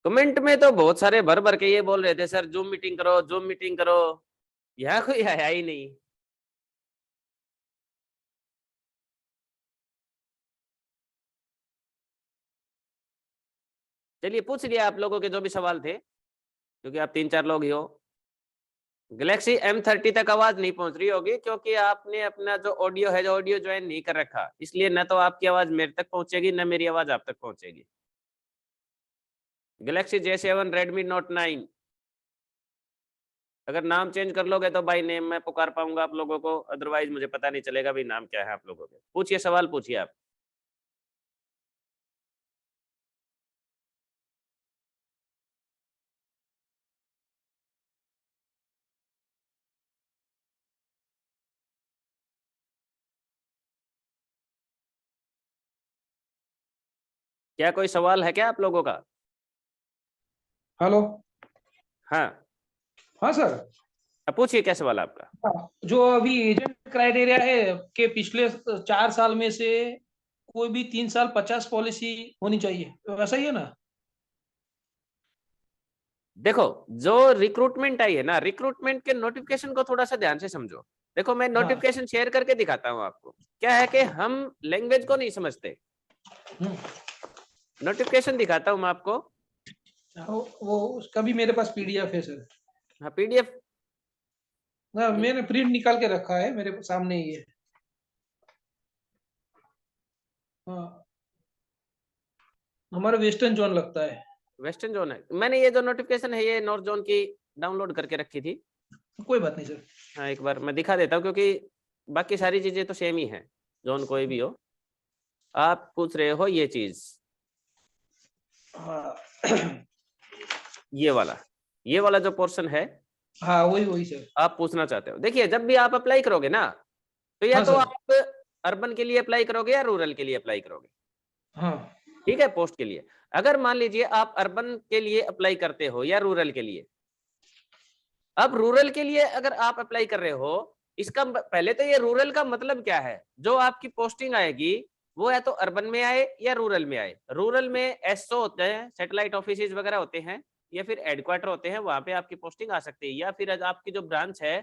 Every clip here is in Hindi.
कमेंट में तो बहुत सारे भर भर के ये बोल रहे थे, सर जूम मीटिंग करो, जूम मीटिंग करो। यहाँ कोई आया ही नहीं। चलिए पूछ लिया आप लोगों के जो भी सवाल थे, क्योंकि आप 3-4 लोग ही हो। गैलेक्सी M30 तक आवाज नहीं पहुंच रही होगी, क्योंकि आपने अपना जो ऑडियो है, जो ऑडियो ज्वाइन नहीं कर रखा, इसलिए न तो आपकी आवाज मेरे तक पहुंचेगी, न मेरी आवाज आप तक पहुंचेगी। गैलेक्सी J7 रेडमी नोट 9, अगर नाम चेंज कर लोगे तो बाई नेम मैं पुकार पाऊंगा आप लोगों को, अदरवाइज मुझे पता नहीं चलेगा भाई नाम क्या है आप लोगों के। पूछिए, सवाल पूछिए आप। क्या कोई सवाल है क्या आप लोगों का? हेलो। हाँ हाँ सर। पूछिए, क्या सवाल आपका? जो अभी एजेंट क्राइटेरिया है कि पिछले 4 साल में से कोई भी 3 साल 50 पॉलिसी होनी चाहिए, वैसा ही है ना? देखो, जो रिक्रूटमेंट आई है ना, रिक्रूटमेंट के नोटिफिकेशन को थोड़ा सा ध्यान से समझो। देखो, मैं हाँ। नोटिफिकेशन शेयर करके दिखाता हूँ आपको। क्या है कि हम लैंग्वेज को नहीं समझते। नोटिफिकेशन दिखाता हूँ मैं आपको। वो उसका भी मेरे पास पीडीएफ है सर। हाँ, पीडीएफ। ना, मैंने प्रिंट निकाल के रखा है, मेरे सामने ही है। हाँ, हमारा वेस्टर्न जोन लगता है। वेस्टर्न जोन है। मैंने ये जो नोटिफिकेशन है, ये नॉर्थ जोन की डाउनलोड करके रखी थी। कोई बात नहीं सर। हाँ, एक बार मैं दिखा देता हूँ, क्योंकि बाकी सारी चीजें तो सेम ही है, जोन कोई भी हो। आप पूछ रहे हो ये चीज, हाँ। ये वाला जो पोर्शन है, हाँ, वही वही सर। आप पूछना चाहते हो। देखिए, जब भी आप अप्लाई करोगे ना, तो या हाँ तो सर। आप अर्बन के लिए अप्लाई करोगे या रूरल के लिए अप्लाई करोगे। हाँ। ठीक है, पोस्ट के लिए। अगर मान लीजिए आप अर्बन के लिए अप्लाई करते हो या रूरल के लिए, अब रूरल के लिए अगर आप अप्लाई कर रहे हो, इसका पहले तो ये रूरल का मतलब क्या है। जो आपकी पोस्टिंग आएगी वो या तो अर्बन में आए या रूरल में आए। रूरल में एसओ होते हैं, सैटेलाइट ऑफिस वगैरह होते हैं, या फिर हेडक्वार्टर होते हैं, वहां पे आपकी पोस्टिंग आ सकती है। या फिर आपकी जो ब्रांच है,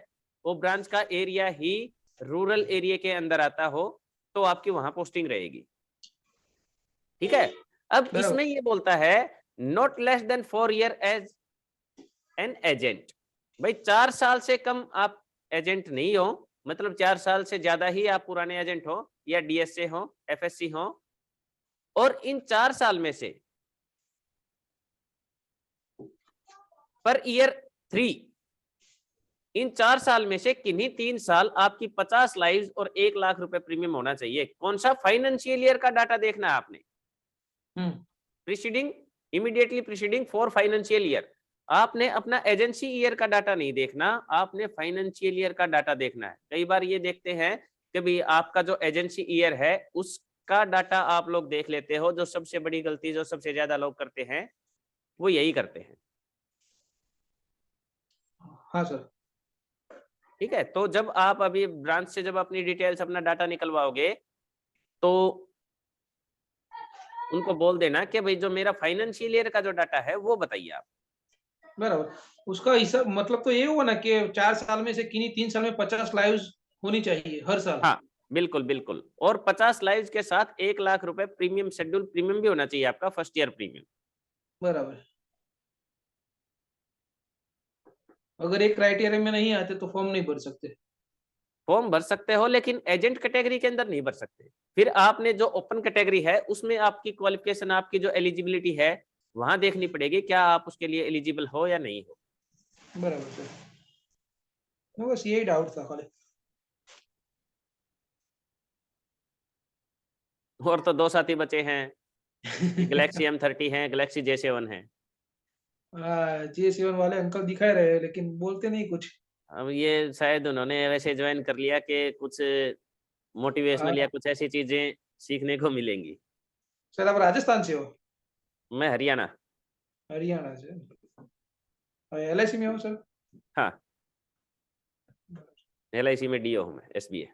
वो ब्रांच का एरिया ही रूरल एरिया के अंदर आता हो, तो आपकी वहां पोस्टिंग रहेगी। ठीक है। अब बराबर। इसमें ये बोलता है not less than 4 year age an agent. भाई 4 साल से कम आप एजेंट नहीं हो, मतलब 4 साल से ज्यादा ही आप पुराने एजेंट हो, या डीएसए हो, एफएससी हो, और इन 4 साल में से पर ईयर 3, इन 4 साल में से किन्हीं 3 साल आपकी 50 लाइव्स और 1 लाख रुपए प्रीमियम होना चाहिए। कौन सा? फाइनेंशियल ईयर का डाटा देखना है आपने। Preceding, immediately preceding 4 financial year. आपने अपना एजेंसी ईयर का डाटा नहीं देखना, आपने फाइनेंशियल ईयर का डाटा देखना है। कई बार ये देखते हैं कि भाई आपका जो एजेंसी ईयर है उसका डाटा आप लोग देख लेते हो। जो सबसे बड़ी गलती जो सबसे ज्यादा लोग करते हैं, वो यही करते हैं। हाँ सर। ठीक है। तो जब आप अभी ब्रांच से जब अपनी डिटेल्स, अपना डाटा निकलवाओगे, तो उनको बोल देना कि भाई जो मेरा फाइनेंशियल ईयर का जो डाटा है वो बताइए आप। बराबर। उसका हिसाब मतलब तो ये हुआ ना कि 4 साल में से किन्हीं 3 साल में 50 लाइव्स होनी चाहिए हर साल। हाँ, बिल्कुल बिल्कुल। और 50 लाइव्स के साथ 1 लाख रुपए प्रीमियम, शेड्यूल प्रीमियम भी होना चाहिए आपका, फर्स्ट ईयर प्रीमियम। बराबर। अगर एक क्राइटेरिया में नहीं आते तो फॉर्म नहीं भर सकते। फॉर्म भर सकते हो, लेकिन एजेंट कैटेगरी के अंदर नहीं भर सकते। फिर आपने जो ओपन कैटेगरी है उसमें आपकी क्वालिफिकेशन, आपकी जो एलिजिबिलिटी है, वहां देखनी पड़ेगी क्या आप उसके लिए एलिजिबल हो या नहीं हो। बराबर सर। बस यही डाउट था खाली। और तो 2 साथी बचे हैं, गैलेक्सी M30 है, गैलेक्सी J7 है। J7 वाले अंकल दिखाई रहे हैं लेकिन बोलते नहीं कुछ। अब ये शायद उन्होंने वैसे ज्वाइन कर लिया कि कुछ मोटिवेशनल या हाँ, कुछ ऐसी चीजें सीखने को मिलेंगी। सर आप राजस्थान से हो? मैं हरियाणा। हरियाणा से? LIC में हो सर? हाँ, LIC में डीओ हूँ मैं, SBA।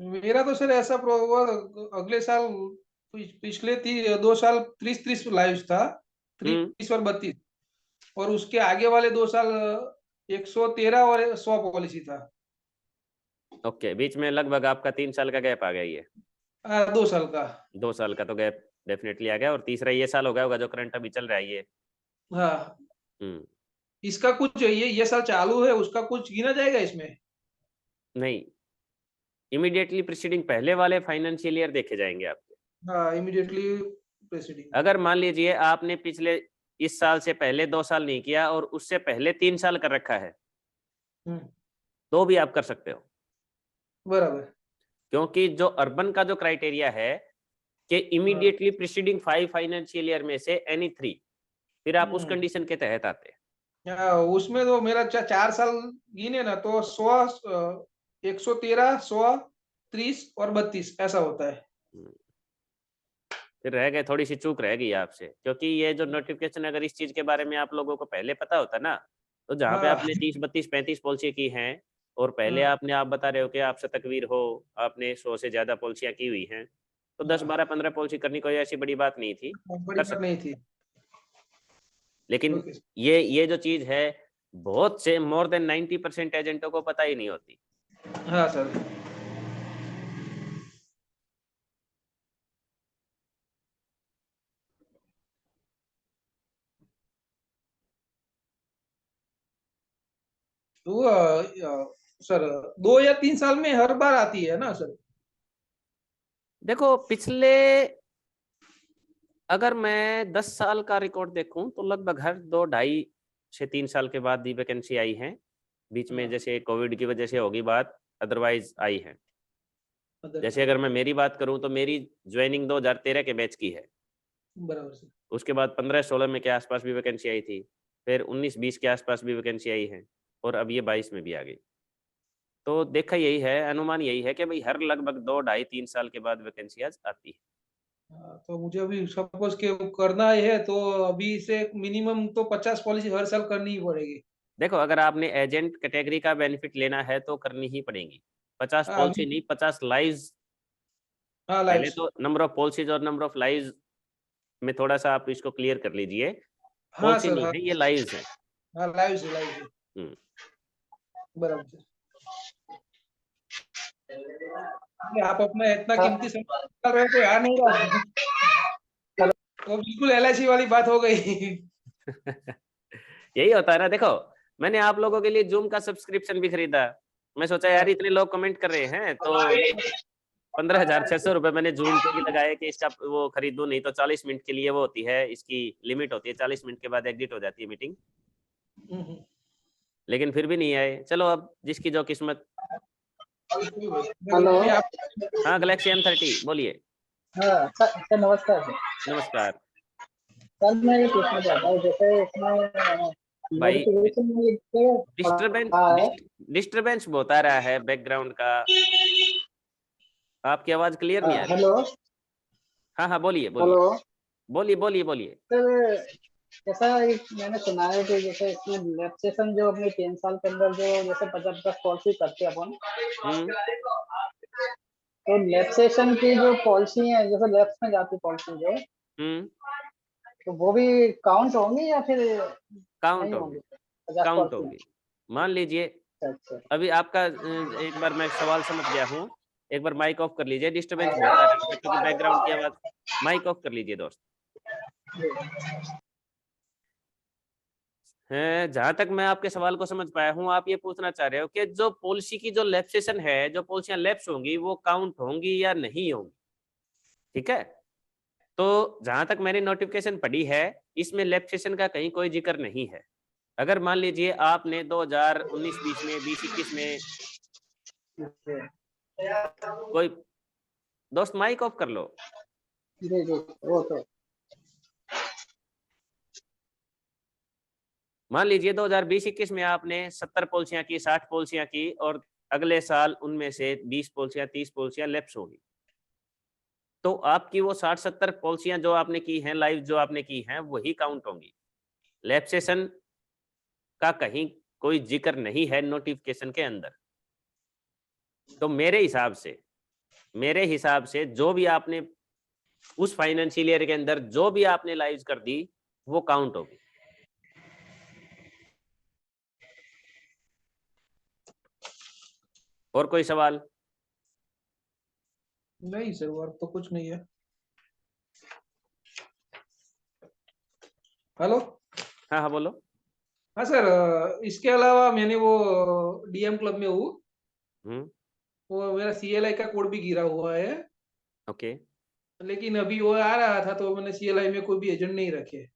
मेरा तो सर ऐसा अगले साल पिछले 2 साल 30 लाइव था, 30 और 32, और उसके आगे वाले 2 साल 113 और 100 पॉलिसी था। ओके, बीच में लगभग आपका 3 साल का गैप आ गया ये। 2 साल का। 2 साल का तो गैप डेफिनेटली आ गया, और तीसरा ये साल हो गया होगा जो करंट अभी चल रहा है ये। हाँ, हम्म। इसका कुछ ये साल चालू है, उसका कुछ गिना जाएगा इसमें? नहीं, इमीडिएटली प्रीसीडिंग पहले वाले फाइनेंशियल ईयर देखे जाएंगे आपके। हाँ, इमीडिएटली प्रेसिडिंग। अगर मान लीजिए आपने पिछले इस साल से पहले 2 साल नहीं किया और उससे पहले 3 साल कर रखा है, तो भी आप कर सकते हो। बराबर। क्योंकि जो अर्बन का जो क्राइटेरिया है कि इमीडिएटली प्रीसीडिंग 5 फाइनेंशियल ईयर में से एनी 3, फिर आप उस कंडीशन के तहत आते हैं। उसमें तो मेरा 4 साल गिने ना, तो 100, 113, 100, 30 और 32 ऐसा होता है। फिर रह गए, थोड़ी सी चूक रह गई आपसे, क्योंकि ये जो नोटिफिकेशन अगर इस चीज के बारे में आप लोगों को पहले पता होता ना, तो जहाँ पे हाँ, आपने 30, 32, 35 पॉलिसी की हैं, और पहले आपने, आप बता रहे हो कि आप शतकवीर हो, आपने 100 से ज्यादा पॉलिसियां की हुई हैं, तो 10, 12, 15 पॉलिसी करनी कोई ऐसी बड़ी बात नहीं थी, बड़ी कर बात सकते। नहीं थी। लेकिन ओके। ये जो चीज है, बहुत से मोर देन 90% एजेंटों को पता ही नहीं होती। हाँ सर। तो सर 2 या 3 साल में हर बार आती है ना सर? देखो, पिछले अगर मैं 10 साल का रिकॉर्ड देखूं तो लगभग हर 2, 2.5 से 3 साल के बाद ही वैकेंसी आई है। बीच में जैसे कोविड की वजह से होगी बात, अदरवाइज आई है। जैसे अगर मैं मेरी बात करूं तो मेरी ज्वाइनिंग 2013 के बैच की है। बराबर सर। उसके बाद 15-16 में के आसपास भी वैकेंसी आई थी, फिर 19-20 के आसपास भी वैकेंसी आई है, और अब ये 22 में भी आ गई। तो देखा यही है, अनुमान यही है कि भाई हर लगभग 2, 2.5, 3 साल के बाद वैकेंसी आती है। तो मुझे अभी सपोज के करना है, तो अभी से मिनिमम तो 50 पॉलिसी हर साल करनी ही पड़ेगी। देखो, अगर आपने एजेंट कैटेगरी का बेनिफिट लेना है तो करनी ही पड़ेगी। 50 हाँ पॉलिसी नहीं, 50 लाइव्स। हाँ, पहले लाइफ। तो नंबर ऑफ पॉलिसीज और नंबर ऑफ लाइव्स में थोड़ा सा आप इसको क्लियर कर लीजिए। हाँ पॉलिसी सर। नहीं हाँ, है, ये लाइव्स है। हाँ, लाइव से लाइव से। हम्म। बराबर सर। ये आप अपना इतना कीमती समय कर रहे हो, कोई आ नहीं रहा। तो बिल्कुल LIC वाली बात हो गई। यही होता है ना। देखो, मैंने आप लोगों के लिए जूम का सब्सक्रिप्शन भी खरीदा। मैं सोचा यार इतने लोग कमेंट कर रहे हैं, तो 15,600 रुपए मैंने जूम पे भी लगाए कि इसका वो खरीदूं, नहीं तो 40 मिनट के लिए वो होती है, इसकी लिमिट होती है, 40 मिनट के बाद एग्जिट हो जाती है मीटिंग। लेकिन फिर भी नहीं आए। चलो, अब जिसकी जो किस्मत। हेलो। हाँ, गैलेक्सी M30 बोलिए। हाँ सर, नमस्कार सर। नमस्कार सर मैं ये पूछना चाहता हूँ, जैसे इसमें भाई। नोटिफिकेशन में लिख के डिस्टरबेंस पढ़ा है। डिस्टरबेंस बहुत आ रहा है बैकग्राउंड का, आपकी आवाज क्लियर नहीं आ रही। हेलो। हाँ हाँ, बोलिए बोलिए हेलो बोलिए बोलिए बोलिए। सर, ऐसा मैंने सुना है कि जैसे इसमें रिलैक्सेशन जो अपने 3 साल के अंदर जो जैसे 50-50 पॉलिसी करते हैं अपन, हम्म तो रिलैक्सेशन की जो पॉलिसी है, जैसे लैप्स में जाती पॉलिसी जो, हम्म तो वो भी काउंट होंगी या फिर काउंट नहीं होगी, होंगी 50 काउंट पॉलिसी? होगी। मान लीजिए, अच्छा। अभी आपका एक बार मैं सवाल समझ गया हूँ। एक बार माइक ऑफ कर लीजिए, डिस्टरबेंस बहुत आ रहा है उसमें, क्योंकि बैकग्राउंड की आवाज। माइक ऑफ कर लीजिए दोस्त। है, जहां तक मैं आपके सवाल को समझ पाया हूँ, आप ये पूछना चाह रहे हो कि जो पॉलिसी की जो लैप्सेशन है, जो पॉलिसियां लैप्स होंगी, वो काउंट होंगी या नहीं होंगी। ठीक है। तो जहां तक मैंने नोटिफिकेशन पढ़ी है, इसमें लैप्सेशन का कहीं कोई जिक्र नहीं है। अगर मान लीजिए आपने 2019-20 में, 20-21 में कोई, दोस्त माइक ऑफ कर लो। जी जी, वो तो मान लीजिए 2020-21 में आपने 70 पॉलिसियां की, 60 पॉलिसियां की, और अगले साल उनमें से 20 पॉलिसियां, 30 पॉलिसियां लैप्स होगी, तो आपकी वो 60-70 पॉलिसियां जो आपने की हैं, लाइव जो आपने की हैं, वही काउंट होंगी। लैप्सेशन का कहीं कोई जिक्र नहीं है नोटिफिकेशन के अंदर। तो मेरे हिसाब से मेरे हिसाब से जो भी आपने उस फाइनेंशियल ईयर के अंदर जो भी आपने लाइव कर दी वो काउंट होगी। और कोई सवाल? नहीं सर, और तो कुछ नहीं है। हेलो। हाँ हाँ बोलो। हाँ सर, इसके अलावा मैंने वो डीएम क्लब में हूँ, वो मेरा सीएलआई का कोड भी गिरा हुआ है, ओके। लेकिन अभी वो आ रहा था तो मैंने सीएलआई में कोई भी एजेंट नहीं रखे।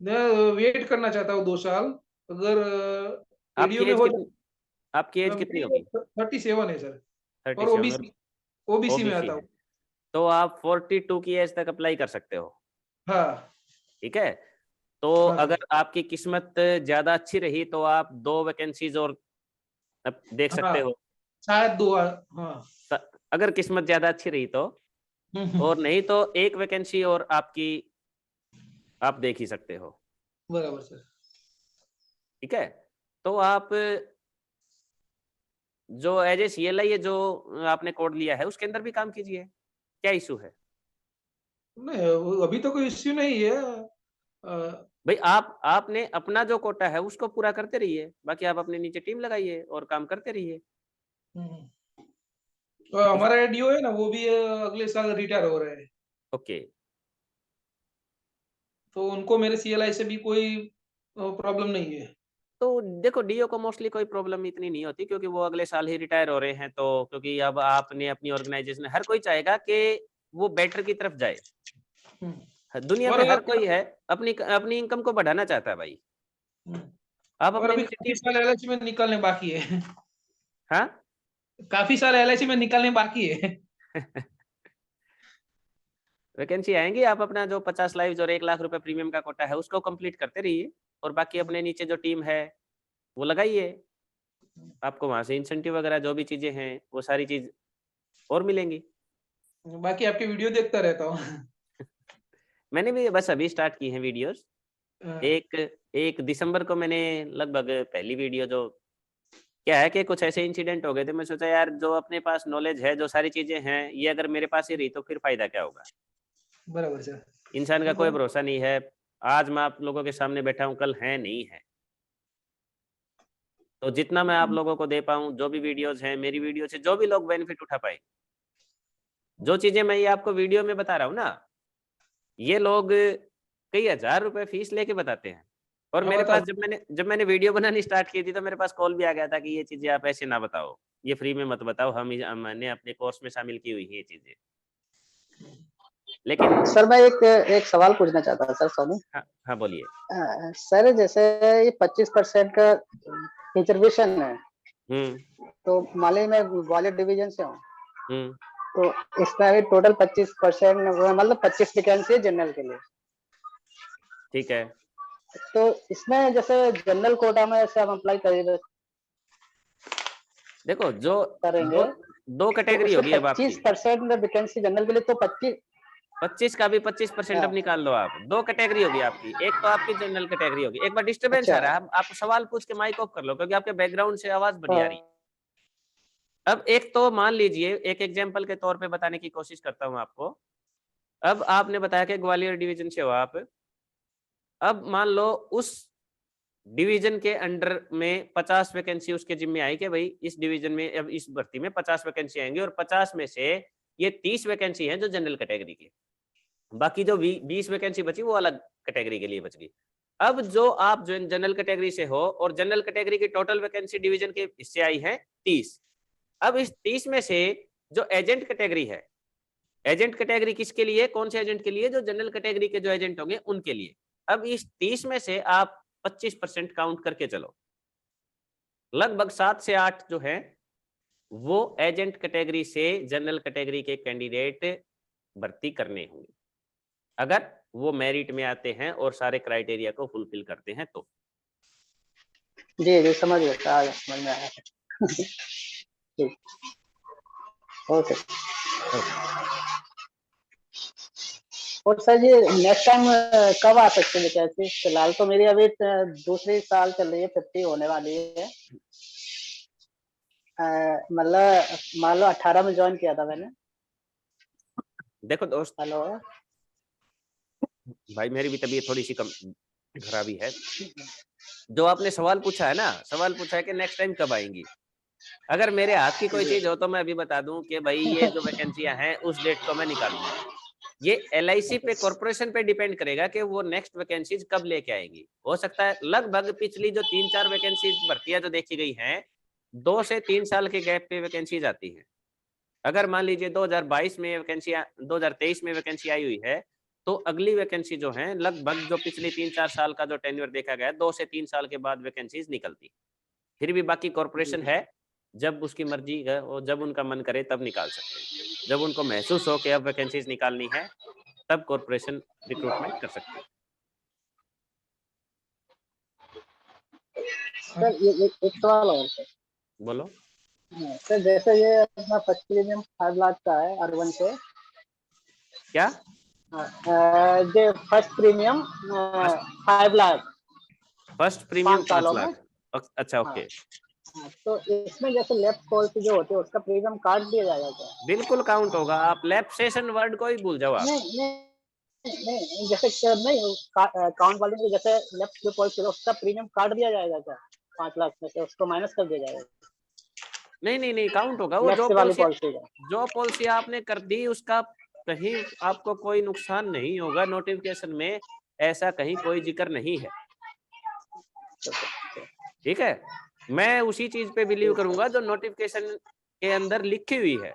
मैं वेट करना चाहता हूँ 2 साल, अगर आपकी एडीओ में एज हो कितनी, आपकी एज कितनी मेरी होगी? 37 है सर, और 37 और ओबीसी ओबीसी में ओबीसी आता है, हूँ। तो आप 42 की एज तक अप्लाई कर सकते हो। हाँ ठीक है, तो हाँ सर। अगर आपकी किस्मत ज्यादा अच्छी रही तो आप 2 वैकेंसीज और देख सकते हाँ हो। शायद 2। हाँ। अगर किस्मत ज्यादा अच्छी रही तो, हम्म। और नहीं तो एक वैकेंसी और आपकी आप देख ही सकते हो। बराबर सर। ठीक है, तो आप जो एज ए सीएलआई है जो आपने कोड लिया है उसके अंदर भी काम कीजिए। क्या इशू है? नहीं, अभी तो कोई इश्यू नहीं है। भाई आपने अपना जो कोटा है उसको पूरा करते रहिए, बाकी आप अपने नीचे टीम लगाइए और काम करते रहिए। हम्म। तो हमारा एडीओ है ना, वो भी अगले साल रिटायर हो रहे हैं, ओके। तो उनको मेरे सीएलआई से भी कोई प्रॉब्लम नहीं है। तो देखो डीओ को मोस्टली कोई प्रॉब्लम इतनी नहीं होती क्योंकि वो अगले साल ही रिटायर हो रहे हैं, तो क्योंकि अब आपने अपनी ऑर्गेनाइजेशन, हर कोई चाहेगा कि वो बेटर की तरफ जाए। दुनिया और में हर कोई है अपनी अपनी इनकम को बढ़ाना चाहता है भाई। आप और अपने अभी नीचे काफी टीम। साल एलआईसी में निकलने बाकी है। हाँ। काफी साल एलआईसी में निकलने बाकी है। वैकेंसी आएंगी, आप अपना जो 50 लाइव्स और 1 लाख रुपए प्रीमियम का कोटा है उसको कंप्लीट करते रहिए, और बाकी अपने नीचे जो टीम है वो लगाइए। आपको वहां से इंसेंटिव वगैरह जो भी चीजें हैं वो सारी चीज और मिलेंगी। बाकी आपकी वीडियो देखता रहता हूँ। मैंने भी बस अभी स्टार्ट की है वीडियोस। एक 1 दिसंबर को मैंने लगभग पहली वीडियो, जो क्या है कि कुछ ऐसे इंसिडेंट हो गए थे, मैं सोचा यार जो अपने पास नॉलेज है, जो सारी चीजें हैं, ये अगर मेरे पास ही रही तो फिर फायदा क्या होगा। बराबर सर। इंसान का कोई भरोसा नहीं है, आज मैं आप लोगों के सामने बैठा हूँ, कल है नहीं है। तो जितना मैं आप लोगों को दे पाऊँ, जो भी वीडियोस हैं मेरी वीडियो से जो भी लोग बेनिफिट उठा पाए, जो चीजें मैं ये आपको वीडियो में बता रहा हूँ ना, ये लोग कई हजार रुपए फीस लेके बताते हैं। और हाँ मेरे पास बताओ। जब मैंने वीडियो बनानी स्टार्ट की थी तो मेरे पास कॉल भी आ गया था कि ये चीजें आप ऐसे ना बताओ, ये फ्री में मत बताओ, मैंने अपने कोर्स में शामिल की हुई है ये चीजें। लेकिन सर मैं एक एक सवाल पूछना चाहता था सर, सॉरी। हाँ हाँ बोलिए। सर जैसे ये 25% का रिजर्वेशन है, तो मान लीजिए मैं ग्वालियर डिवीजन से हूँ, हम्म। तो इसमें अभी टोटल 25% मतलब 25 वैकेंसी है जनरल के लिए। ठीक है, तो इसमें जैसे जनरल कोटा में ऐसे हम अप्लाई देखो जो करेंगे, दो दो तो कैटेगरी उसमें होगी अब आपकी। 25% वैकेंसी जनरल के लिए, तो 25। 25 का भी 25% अब निकाल लो आप। दो कैटेगरी होगी आपकी, एक तो आपकी जनरल कैटेगरी होगी। एक बार डिस्टरबेंस आ अच्छा। रहा है, आप सवाल पूछ के माइक ऑफ कर लो क्योंकि आपके बैकग्राउंड से आवाज बड़ी आ रही है। अब एक तो मान लीजिए, एक एग्जांपल के तौर पे बताने की कोशिश करता हूं आपको। अब आपने बताया कि ग्वालियर डिवीजन से हो आप। अब मान लो उस डिवीजन के अंडर में 50 वैकेंसी उसके जिम्मे आई कि भाई इस डिवीजन में अब इस भर्ती में 50 वैकेंसी आएंगी, और 50 में से ये 30 वैकेंसी हैं जो जनरल कैटेगरी की, बाकी जो 20 वैकेंसी बची वो अलग कैटेगरी के लिए बच गई। अब जो आप जो जनरल कैटेगरी से हो, और जनरल कैटेगरी की टोटल वैकेंसी डिवीजन के हिस्से आई है 30। अब इस 30 में से जो एजेंट कैटेगरी है, एजेंट कैटेगरी किसके लिए, कौन से एजेंट के लिए, जो जनरल कैटेगरी के जो एजेंट होंगे उनके लिए। अब इस 30 में से आप 25% काउंट करके चलो, लगभग 7 से 8 जो है वो एजेंट कैटेगरी से जनरल कैटेगरी के कैंडिडेट भर्ती करने होंगे, अगर वो मेरिट में आते हैं और सारे क्राइटेरिया को फुलफिल करते हैं तो। जी जी समझ गया, समझ में आया। ठीक, ओके। और सर ये नेक्स्ट टाइम कब आ सकते हैं वैकेंसी? फिलहाल तो मेरी अभी दूसरी साल चल रही है, 50 होने वाली है। मतलब मान लो 18 में ज्वाइन किया था मैंने। देखो दोस्त, हेलो भाई मेरी भी तबीयत थोड़ी सी कम खराबी है। जो आपने सवाल पूछा है ना, सवाल पूछा है कि नेक्स्ट टाइम कब आएंगी। अगर मेरे हाथ की कोई जी। चीज हो तो मैं अभी बता दूं कि भाई ये जो वैकेंसियां हैं उस डेट को मैं निकालूंगा। ये LIC पे, कॉर्पोरेशन पे डिपेंड करेगा कि वो नेक्स्ट वैकेंसीज कब लेके आएंगी। हो सकता है लगभग पिछली जो 3-4 वैकेंसीज भर्तियां जो देखी गई हैं, 2 से 3 साल के गैप पे वैकेंसीज आती हैं। अगर मान लीजिए 2022 में वैकेंसी 2023 में वैकेंसी आई हुई है, तो अगली वैकेंसी जो है लगभग जो पिछले 3-4 साल का जो टेन्योर देखा गया है, 2 से 3 साल के बाद वैकेंसीज निकलती। फिर भी बाकी कॉर्पोरेशन जी। है, जब उसकी मर्जी है और जब उनका मन करे तब निकाल सकते हैं। जब उनको महसूस हो कि अब वैकेंसीज निकालनी है, तब कॉर्पोरेशन रिक्रूटमेंट कर सकती है। सर ये एक सवाल और सर। बोलो। सर जैसे ये अपना फर्स्ट प्रीमियम 5 लाख का है अर्बन से। क्या? जो first premium first 5 lakh first premium 5 5 सालों में। लाख अच्छा, हाँ ओके। हाँ, तो इसमें जैसे लेफ्ट पॉलिसी जो होती है उसका प्रीमियम काट दिया जाएगा क्या? बिल्कुल काउंट होगा। आप लैप्स सेशन वर्ड को ही भूल जाओ आप। नहीं नहीं नहीं, जैसे नहीं काउंट वाले में जैसे लेफ्ट जो पॉलिसी है उसका प्रीमियम काट दिया जाएगा क्या? 5 लाख में से उसको माइनस कर दिया जाएगा नहीं नहीं नहीं, काउंट होगा। वो लेफ्ट वाली पॉलिसी का? जो पॉलिसी आपने कर दी उसका कहीं आपको कोई नुकसान नहीं होगा। नोटिफिकेशन में ऐसा कहीं कोई जिक्र नहीं है, ठीक है। मैं उसी चीज पे बिलीव करूंगा जो नोटिफिकेशन के अंदर लिखी हुई है।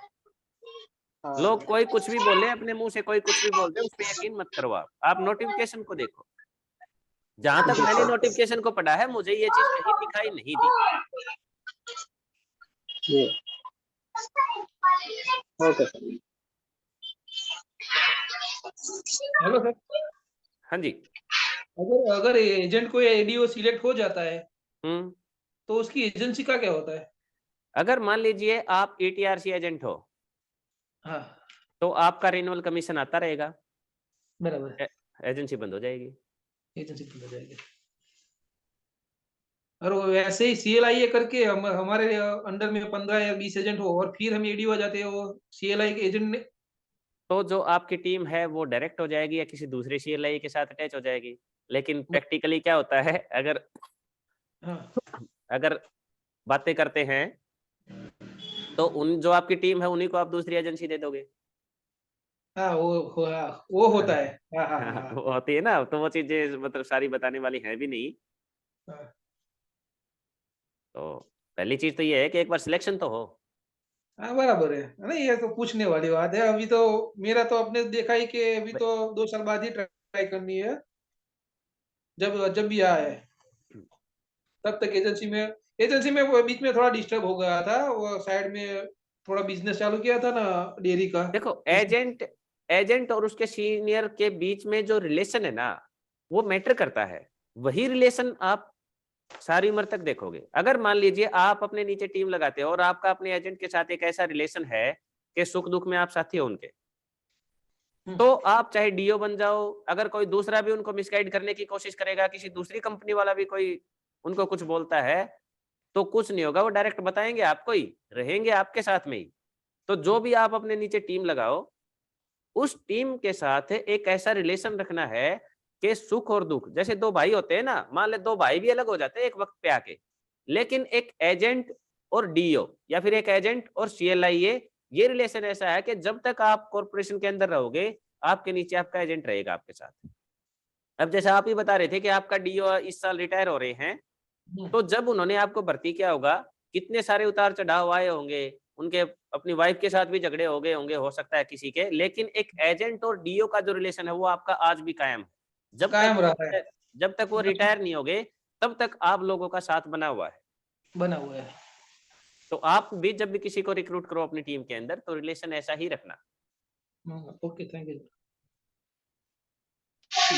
लोग कोई कुछ भी बोले, अपने मुंह से कोई कुछ भी बोल दे, उस पर यकीन मत करो। आप नोटिफिकेशन को देखो। जहां तक मैंने नोटिफिकेशन को पढ़ा है, मुझे ये चीज कहीं दिखाई नहीं दी। जी ओके सर। हेलो सर, हाँ जी। अगर अगर एजेंट को ADO सिलेक्ट हो जाता है हम्म। तो उसकी एजेंसी का क्या होता है? अगर मान लीजिए आप ETRC एजेंट हो, हाँ तो आपका रिन्यूअल कमीशन आता रहेगा, बराबर, एजेंसी बंद हो जाएगी। एजेंसी खुल जाएगी। और वो वैसे ही CLIA करके हमारे अंडर में 15 या 20 एजेंट हो और फिर हम ADO आ जाते हो CLI के एजेंट ने। तो जो आपकी टीम है वो डायरेक्ट हो जाएगी या किसी दूसरे CLI के साथ अटैच हो जाएगी। लेकिन प्रैक्टिकली क्या होता है, अगर हाँ अगर बातें करते हैं तो उन जो आपकी टीम है उन्हीं को आप दूसरी एजेंसी दे दोगे। हाँ वो होता है। हाँ हाँ हाँ हाँ वो होती है ना, तो वो चीजें मतलब सारी बताने वाली है भी नहीं। हाँ। तो पहली चीज तो ये है कि एक बार सिलेक्शन तो हो। हाँ बराबर है। नहीं ये तो पूछने वाली बात है। अभी तो मेरा तो आपने देखा ही कि अभी तो 2 साल बाद ही ट्राई करनी है। जब जब भी आए तब तक एजेंसी में वो बीच में थोड़ा डिस्टर्ब हो गया था। वो साइड में थोड़ा बिजनेस चालू किया था ना, डेयरी का। देखो, एजेंट और उसके सीनियर के बीच में जो रिलेशन है ना, वो मैटर करता है। वही रिलेशन आप सारी उम्र तक देखोगे। अगर मान लीजिए आप अपने नीचे टीम लगाते हो और आपका अपने एजेंट के साथ एक ऐसा रिलेशन है कि सुख दुख में आप साथी हो उनके, तो आप चाहे DO बन जाओ, अगर कोई दूसरा भी उनको मिसगाइड करने की कोशिश करेगा, किसी दूसरी कंपनी वाला भी कोई उनको कुछ बोलता है, तो कुछ नहीं होगा। वो डायरेक्ट बताएंगे आपको ही, रहेंगे आपके साथ में ही। तो जो भी आप अपने नीचे टीम लगाओ, उस टीम के साथ एक ऐसा रिलेशन रखना है कि सुख और दुख, जैसे दो भाई होते हैं ना, मान ले दो भाई भी अलग हो जाते हैं एक वक्त पे आके, लेकिन एक एजेंट और DO या फिर एक एजेंट और CLIA, ये रिलेशन ऐसा है कि जब तक आप कॉर्पोरेशन के अंदर रहोगे, आपके नीचे आपका एजेंट रहेगा आपके साथ। अब जैसा आप ही बता रहे थे कि आपका DO इस साल रिटायर हो रहे हैं, तो जब उन्होंने आपको भर्ती किया होगा, कितने सारे उतार चढ़ाव आए होंगे, उनके अपनी वाइफ के साथ भी झगड़े हो गए होंगे, हो सकता है किसी के, लेकिन एक एजेंट और DO का जो रिलेशन है वो आपका आज भी कायम है। कायम रहा है। जब तक वो रिटायर नहीं होगे, तब तक आप लोगों का साथ बना हुआ है। बना हुआ है। तो आप भी जब भी किसी को रिक्रूट करो अपनी टीम के अंदर, तो रिलेशन ऐसा ही रखना। Okay, thank you.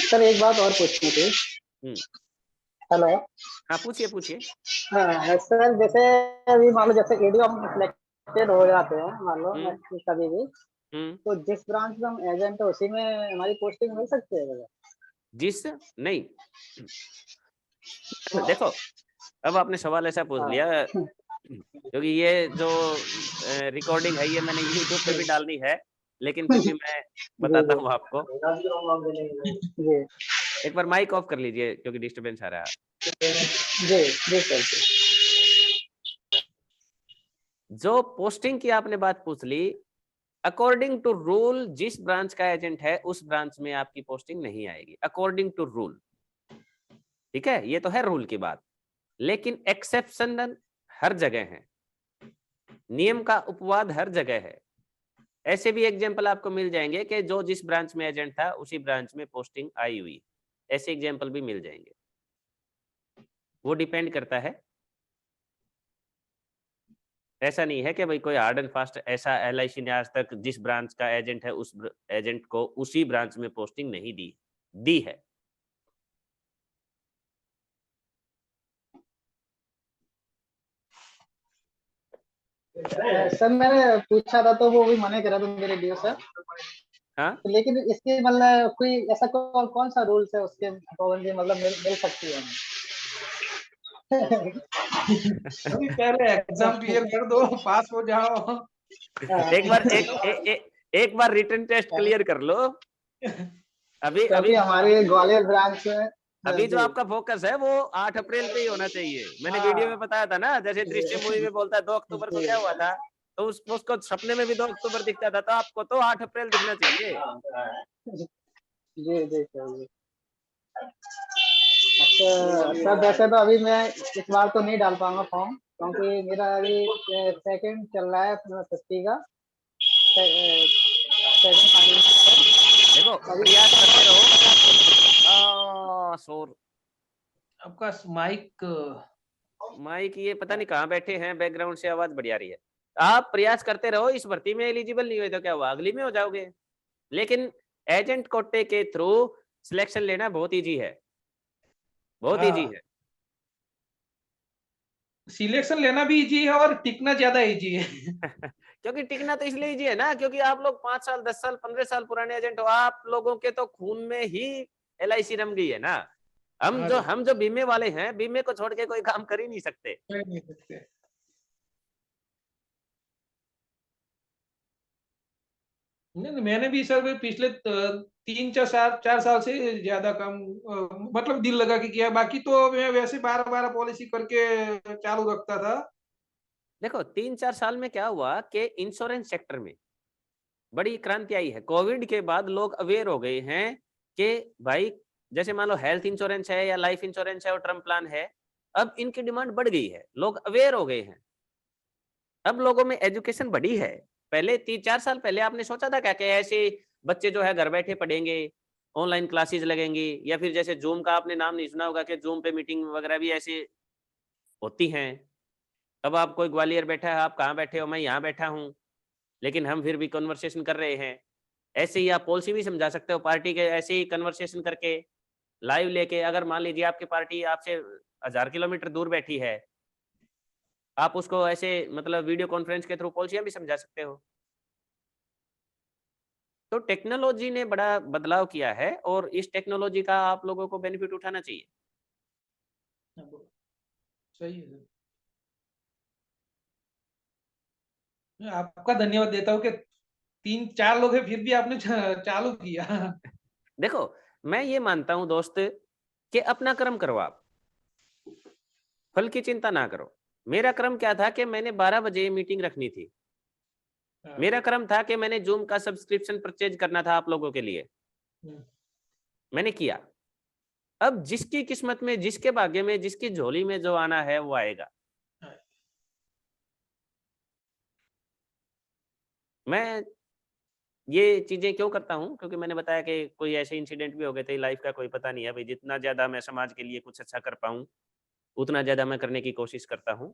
सर एक बात और पूछनी थी। हेलो। हाँ पूछिए पूछिए। हाँ सर, जैसे अभी मान लो जैसे ADO हम सिलेक्टेड हो जाते हैं मान लो कभी भी, तो जिस ब्रांच में हम एजेंट है उसी में हमारी पोस्टिंग मिल सकती है? जिस नहीं देखो, अब आपने सवाल ऐसा पूछ लिया, क्योंकि ये जो रिकॉर्डिंग है ये मैंने यूट्यूब पे भी डालनी है, लेकिन फिर भी मैं बताता हूँ आपको। एक बार माइक ऑफ कर लीजिए क्योंकि डिस्टरबेंस आ रहा है। जी सर। जो पोस्टिंग की आपने बात पूछ ली, अकॉर्डिंग टू रूल जिस ब्रांच का एजेंट है उस ब्रांच में आपकी पोस्टिंग नहीं आएगी, अकॉर्डिंग टू रूल। ठीक है, ये तो है रूल की बात, लेकिन एक्सेप्शन हर जगह है, नियम का उपवाद हर जगह है। ऐसे भी एग्जाम्पल आपको मिल जाएंगे कि जो जिस ब्रांच में एजेंट था उसी ब्रांच में पोस्टिंग आई हुई, ऐसे एग्जाम्पल भी मिल जाएंगे। वो डिपेंड करता है, ऐसा नहीं है कि भाई कोई हार्ड एंड फास्ट ऐसा LIC ने आज तक जिस ब्रांच का एजेंट है उस एजेंट को उसी ब्रांच में पोस्टिंग नहीं दी है। सर मैंने पूछा था तो वो भी मना करा था मेरे लिए सर। हाँ, तो लेकिन इसके मतलब कोई ऐसा कौन सा रूल्स है उसके पाबंदी मतलब मिल सकती है हमें? अभी पहले एग्जाम क्लियर कर दो, पास हो जाओ। एक बार रिटन टेस्ट क्लियर कर लो। अभी हमारे ग्वालियर ब्रांच में अभी जो आपका फोकस है वो 8 अप्रैल पे ही होना चाहिए। मैंने वीडियो में बताया था ना, जैसे दृश्य मूवी में बोलता है 2 अक्टूबर को क्या हुआ था, तो उसको सपने में भी 2 अक्टूबर दिखता था, तो आपको तो 8 अप्रैल दिखना चाहिए। जी सर। अच्छा सर, वैसे तो अभी मैं इस बार तो नहीं डाल पाऊंगा फॉर्म, क्योंकि मेरा अभी सेकंड चल रहा है अपना 50 का सेकंड फाइनल। देखो प्रयास करते रहो। शोर आपका माइक ये पता नहीं कहाँ बैठे हैं, बैकग्राउंड से आवाज बढ़िया रही है। आप प्रयास करते रहो, इस भर्ती में एलिजिबल नहीं हुए तो क्या हुआ, अगली में हो जाओगे। लेकिन एजेंट कोटे के थ्रू सिलेक्शन लेना बहुत इजी है, बहुत इजी है। सिलेक्शन लेना भी इजी है और टिकना ज्यादा इजी है। क्योंकि टिकना तो इसलिए इजी है ना, क्योंकि आप लोग 5 साल 10 साल 15 साल पुराने एजेंट हो, आप लोगों के तो खून में ही LIC रम गई है ना। हम जो बीमे वाले हैं, बीमे को छोड़ के कोई काम कर ही नहीं सकते। नहीं सकते। नहीं, मैंने भी सर पिछले 3-4 साल से ज्यादा कम मतलब दिल लगा के किया। बाकी तो मैं वैसे 12-12 पॉलिसी करके चालू रखता था। देखो 3-4 साल में क्या हुआ कि इंश्योरेंस सेक्टर में बड़ी क्रांति आई है। कोविड के बाद लोग अवेयर हो गए हैं कि भाई जैसे मान लो हेल्थ इंश्योरेंस है या लाइफ इंश्योरेंस है और टर्म प्लान है, अब इनकी डिमांड बढ़ गई है, लोग अवेयर हो गए हैं। अब लोगों में एजुकेशन बढ़ी है। पहले 3-4 साल पहले आपने सोचा था क्या कि ऐसे बच्चे जो है घर बैठे पढ़ेंगे, ऑनलाइन क्लासेस लगेंगी, या फिर जैसे जूम का आपने नाम नहीं सुना होगा कि जूम पे मीटिंग वगैरह भी ऐसे होती हैं। अब आप कोई ग्वालियर बैठा है, आप कहाँ बैठे हो, मैं यहाँ बैठा हूँ, लेकिन हम फिर भी कन्वर्सेशन कर रहे हैं। ऐसे ही आप पॉलिसी भी समझा सकते हो पार्टी के, ऐसे ही कन्वर्सेशन करके लाइव लेके। अगर मान लीजिए आपकी पार्टी आपसे 1000 किलोमीटर दूर बैठी है, आप उसको ऐसे मतलब वीडियो कॉन्फ्रेंस के थ्रू पॉलिसियां भी समझा सकते हो। तो टेक्नोलॉजी ने बड़ा बदलाव किया है और इस टेक्नोलॉजी का आप लोगों को बेनिफिट उठाना चाहिए। सही है। मैं आपका धन्यवाद देता हूँ कि 3-4 लोग हैं फिर भी आपने चालू किया। देखो मैं ये मानता हूं दोस्त कि अपना कर्म करो, आप फल की चिंता ना करो। मेरा क्रम क्या था कि मैंने 12 बजे मीटिंग रखनी थी। मेरा क्रम था कि मैंने जूम का सब्सक्रिप्शन परचेज करना था आप लोगों के लिए, मैंने किया। अब जिसकी किस्मत में, जिसके भाग्य में, जिसकी झोली में जो आना है वो आएगा। मैं ये चीजें क्यों करता हूं, क्योंकि मैंने बताया कि कोई ऐसे इंसिडेंट भी हो गए थे, लाइफ का कोई पता नहीं है भाई। जितना ज्यादा मैं समाज के लिए कुछ अच्छा कर पाऊं उतना ज्यादा मैं करने की कोशिश करता हूं।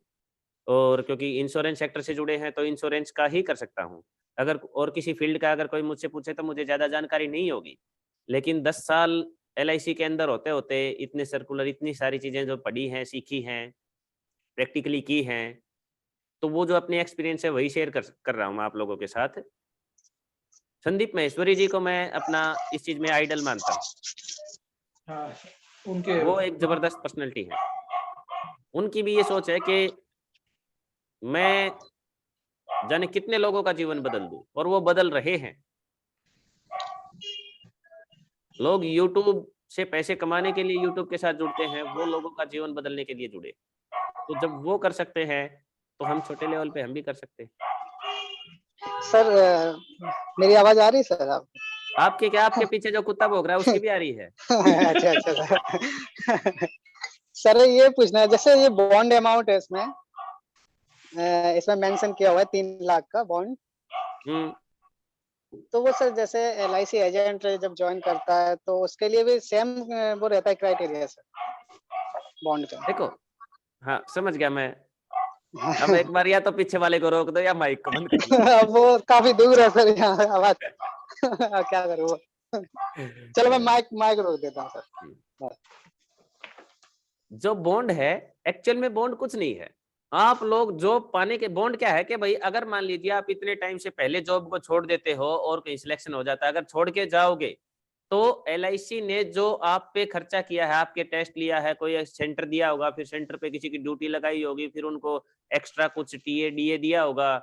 और क्योंकि इंश्योरेंस सेक्टर से जुड़े हैं तो इंश्योरेंस का ही कर सकता हूं। अगर और किसी फील्ड का अगर कोई मुझसे पूछे तो मुझे ज्यादा जानकारी नहीं होगी, लेकिन 10 साल LIC के अंदर होते होते इतने सर्कुलर, इतनी सारी चीजें जो पढ़ी हैं, सीखी हैं, प्रैक्टिकली की हैं, तो वो जो अपने एक्सपीरियंस है वही शेयर कर रहा हूँ मैं आप लोगों के साथ। संदीप महेश्वरी जी को मैं अपना इस चीज में आइडल मानता हूँ। हाँ, उनके वो एक जबरदस्त पर्सनैलिटी है। उनकी भी ये सोच है कि मैं जाने कितने लोगों का जीवन बदल दूं, और वो बदल रहे हैं। लोग YouTube से पैसे कमाने के लिए YouTube के साथ जुड़ते हैं, वो लोगों का जीवन बदलने के लिए जुड़े। तो जब वो कर सकते हैं तो हम छोटे लेवल पे हम भी कर सकते हैं। सर मेरी आवाज आ रही है सर? आपके क्या, आपके पीछे जो कुत्ता भौंक रहा है उसकी भी आ रही है? अच्छा अच्छा सर। सर ये पूछना है, जैसे ये बॉन्ड अमाउंट है इसमें मेंशन किया हुआ है 3 लाख का बॉन्ड। तो वो सर जैसे LIC एजेंट जब ज्वाइन करता है तो उसके लिए भी सेम वो रहता है क्राइटेरिया सर बॉन्ड का? देखो, हाँ समझ गया मैं। अब एक बार या तो पीछे वाले को रोक दो या माइक को बंद कर दो। वो काफी दूर है सर यहाँ आवाज। क्या करूँ? चलो मैं माइक रोक देता हूँ सर। जो बॉन्ड है, एक्चुअल में बॉन्ड कुछ नहीं है। आप लोग जॉब पाने के, बॉन्ड क्या है कि भाई अगर मान लीजिए आप इतने टाइम से पहले जॉब को छोड़ देते हो और कहीं सिलेक्शन हो जाता है, अगर छोड़ के जाओगे तो LIC ने जो आप पे खर्चा किया है, आपके टेस्ट लिया है, कोई सेंटर दिया होगा, फिर सेंटर पे किसी की ड्यूटी लगाई होगी, फिर उनको एक्स्ट्रा कुछ TA DA दिया होगा,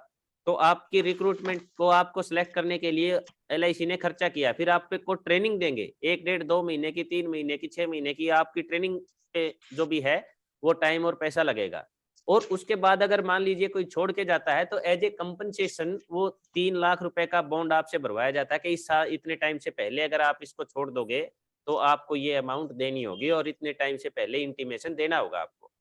तो आपकी रिक्रूटमेंट को, आपको सिलेक्ट करने के लिए LIC ने खर्चा किया। फिर आप पे को ट्रेनिंग देंगे, 1 डेढ़ 2 महीने की, 3 महीने की, 6 महीने की, आपकी ट्रेनिंग पे जो भी है वो टाइम और पैसा लगेगा। और उसके बाद अगर मान लीजिए कोई छोड़ के जाता है तो एज ए कंपनसेशन वो 3 लाख रुपए का बॉन्ड आपसे भरवाया जाता है कि इस साल इतने टाइम से पहले अगर आप इसको छोड़ दोगे तो आपको ये अमाउंट देनी होगी और इतने टाइम से पहले इंटीमेशन देना होगा आपको।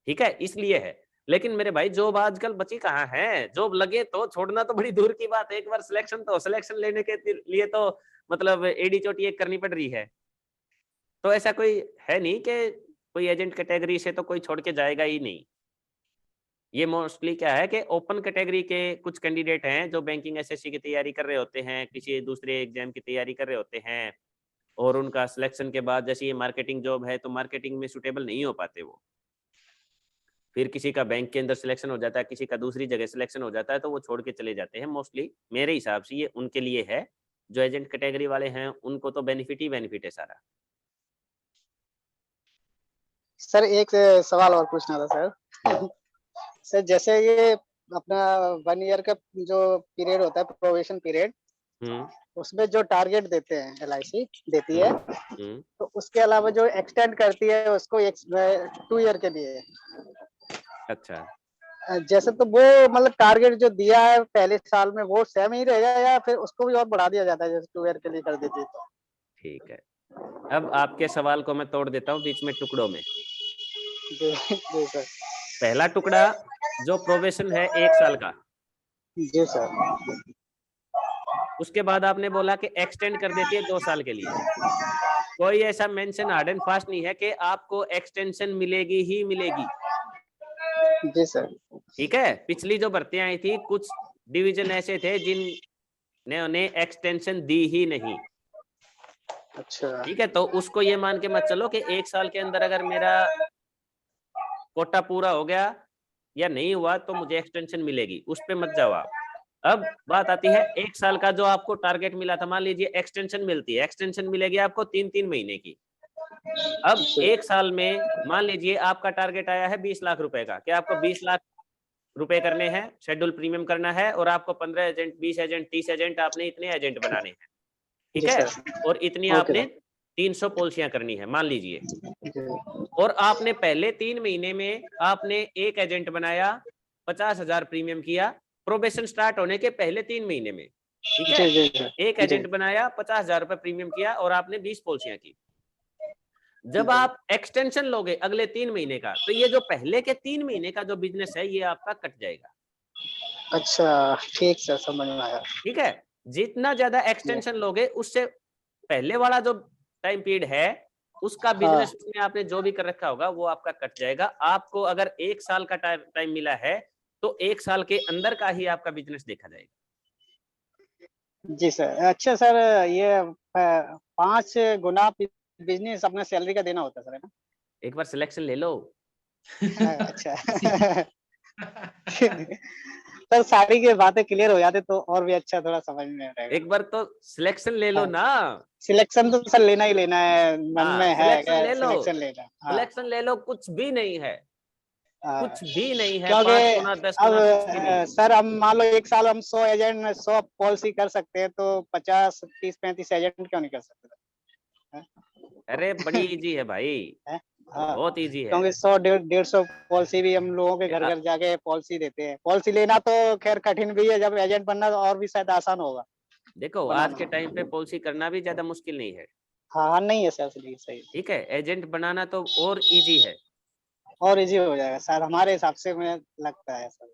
ठीक है, इसलिए है। लेकिन मेरे भाई जॉब आजकल बची कहाँ है? जॉब लगे तो छोड़ना तो बड़ी दूर की बात है। एक बार सिलेक्शन लेने के लिए तो मतलब एडी चोटी एक करनी पड़ रही है। तो ऐसा कोई है नहीं कि कोई एजेंट कैटेगरी से तो कोई छोड़ के जाएगा ही नहीं। ये मोस्टली क्या है कि ओपन कैटेगरी के कुछ कैंडिडेट हैं जो बैंकिंग SSC की तैयारी कर रहे होते हैं, किसी दूसरे एग्जाम की तैयारी कर रहे होते हैं, और उनका सिलेक्शन के बाद जैसे ये मार्केटिंग जॉब है तो मार्केटिंग में सूटेबल नहीं हो पाते वो, फिर किसी का बैंक के अंदर सिलेक्शन हो जाता है, किसी का दूसरी जगह सिलेक्शन हो जाता है, तो वो छोड़ के चले जाते हैं। मोस्टली मेरे हिसाब से ये उनके लिए है। जो एजेंट कैटेगरी वाले हैं उनको तो बेनिफिट ही बेनिफिट है सारा। सर एक सवाल और पूछना था सर। सर जैसे ये अपना 1 ईयर का जो पीरियड होता है, प्रोबेशन पीरियड, उसमें जो टारगेट देते हैं LIC देती है, तो उसके अलावा जो एक्सटेंड करती है उसको 2 ईयर के लिए। अच्छा, जैसे तो वो मतलब टारगेट जो दिया है पहले साल में वो सेम ही रहेगा या फिर उसको भी और बढ़ा दिया जाता है जैसे 2 ईयर के लिए कर देती है तो? ठीक है, अब आपके सवाल को मैं तोड़ देता हूँ बीच में टुकड़ों में। जी सर। पहला टुकड़ा जो प्रोबेशन है 1 साल का, जी सर। उसके बाद आपने बोला कि एक्सटेंड कर देती है 2 साल के लिए। कोई ऐसा मेंशन हार्ड एंड फास्ट नहीं है कि आपको एक्सटेंशन मिलेगी ही मिलेगी। जी सर। ठीक है, पिछली जो भर्तियां आई थी कुछ डिवीजन ऐसे थे जिनने उन्हें एक्सटेंशन दी ही नहीं। अच्छा, ठीक है, तो उसको ये मान के मत चलो कि 1 साल के अंदर अगर मेरा कोटा पूरा हो गया या नहीं हुआ तो मुझे एक्सटेंशन मिलेगी, उस पे मत जाओ आप। अब बात आती है 1 साल का जो आपको टारगेट मिला था, मान लीजिए एक्सटेंशन मिलती है, एक्सटेंशन मिलेगी आपको 3-3 महीने की। अब 1 साल में मान लीजिए आपका टारगेट आया है 20 लाख रुपए का, कि आपको 20 लाख रुपए करने हैं, शेड्यूल प्रीमियम करना है, और आपको 15 एजेंट, 20 एजेंट, 30 एजेंट, आपने इतने एजेंट बनाने हैं। ठीक है, और इतनी आपने 300 पॉलिसियां करनी है मान लीजिए, और आपने पहले 3 महीने में आपने एक एजेंट बनाया, 50,000 प्रीमियम किया प्रोबेशन स्टार्ट होने के पहले 3 महीने में। ठीक है, एक एजेंट बनाया, 50,000 रुपए प्रीमियम किया और आपने 20 पॉलिसियां की। जब आप एक्सटेंशन लोगे अगले 3 महीने का, तो ये जो पहले के 3 महीने का जो बिजनेस है ये आपका कट जाएगा। अच्छा, ठीक सर, समझ में आया। ठीक है, जितना ज्यादा एक्सटेंशन लोगे उससे पहले वाला जो टाइम पीरियड है उसका बिजनेस में आपने जो भी कर रखा होगा वो आपका कट जाएगा। आपको अगर 1 साल का टाइम मिला है तो 1 साल के अंदर का ही आपका बिजनेस देखा जाएगा। जी सर। अच्छा सर, ये 5 गुना बिजनेस अपने सैलरी का देना होता है सर, है ना? एक बार सिलेक्शन ले लो। अच्छा। सर सारी की बातें क्लियर हो जाते तो और भी अच्छा थोड़ा समझ में आएगा। एक बार तो सिलेक्शन ले लो ना। सिलेक्शन तो सर लेना ही लेना है, मन में है सिलेक्शन ले लो, सिलेक्शन लेना। सिलेक्शन ले लो, कुछ भी नहीं है। कुछ भी नहीं है, क्योंकि 5 गुना 10 गुना कुछ भी नहीं। सर हम मान लो एक साल हम 100 एजेंट 100 पॉलिसी कर सकते हैं, तो 50 30 35 एजेंट क्यों नहीं कर सकते? अरे बड़ी इजी है भाई, हैं? हाँ, बहुत इजी है। क्योंकि 100 150 पॉलिसी भी हम लोगों के घर घर जाके पॉलिसी देते हैं। पॉलिसी लेना तो खैर कठिन भी है, जब एजेंट बनना तो और भी शायद आसान होगा। देखो आज के टाइम पे पॉलिसी करना भी ज्यादा मुश्किल नहीं है। हाँ नहीं है सर, सही। ठीक है, एजेंट बनाना तो और इजी है। और इजी हो जाएगा सर, हमारे हिसाब से मुझे लगता है सर।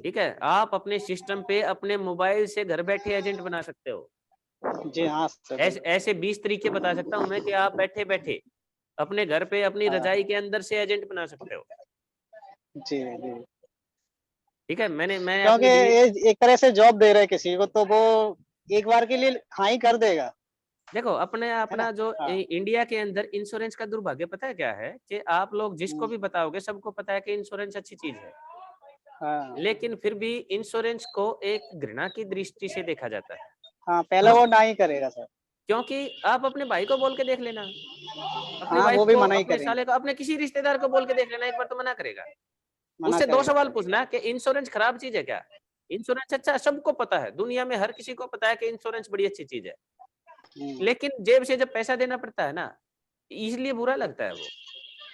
ठीक है, आप अपने सिस्टम पे अपने मोबाइल से घर बैठे एजेंट बना सकते हो। जी हाँ सर। ऐसे 20 तरीके बता सकता हूँ मैं कि आप बैठे बैठे अपने घर पे अपनी रजाई के अंदर से एजेंट बना सकते हो। जी जी। ठीक है, मैं क्योंकि अपनी ये एक तरह से जॉब दे रहे हैं किसी को, तो वो एक बार के लिए हाँ ही कर देगा। देखो अपने है ना? अपना जो हाँ। इंडिया के अंदर इंश्योरेंस का दुर्भाग्य पता है क्या है, कि आप लोग जिसको भी बताओगे सबको पता है कि इंश्योरेंस अच्छी चीज है, हाँ। लेकिन फिर भी इंश्योरेंस को एक घृणा की दृष्टि से देखा जाता है। हाँ, पहले वो ना ही करेगा सर। क्योंकि आप अपने भाई को बोल के देख लेना, अपनी हाँ, वाइफ वो भी को, मना ही अपने करेंगे। साले को, अपने किसी रिश्तेदार को बोल के देख लेना, एक बार तो मना करेगा। मना उससे 2 करेगा सवाल सर। पूछना कि इंश्योरेंस खराब चीज है क्या? इंश्योरेंस अच्छा है, सबको पता है, दुनिया में हर किसी को पता है कि इंश्योरेंस बड़ी अच्छी चीज है, लेकिन जेब से जब पैसा देना पड़ता है ना, इसलिए बुरा लगता है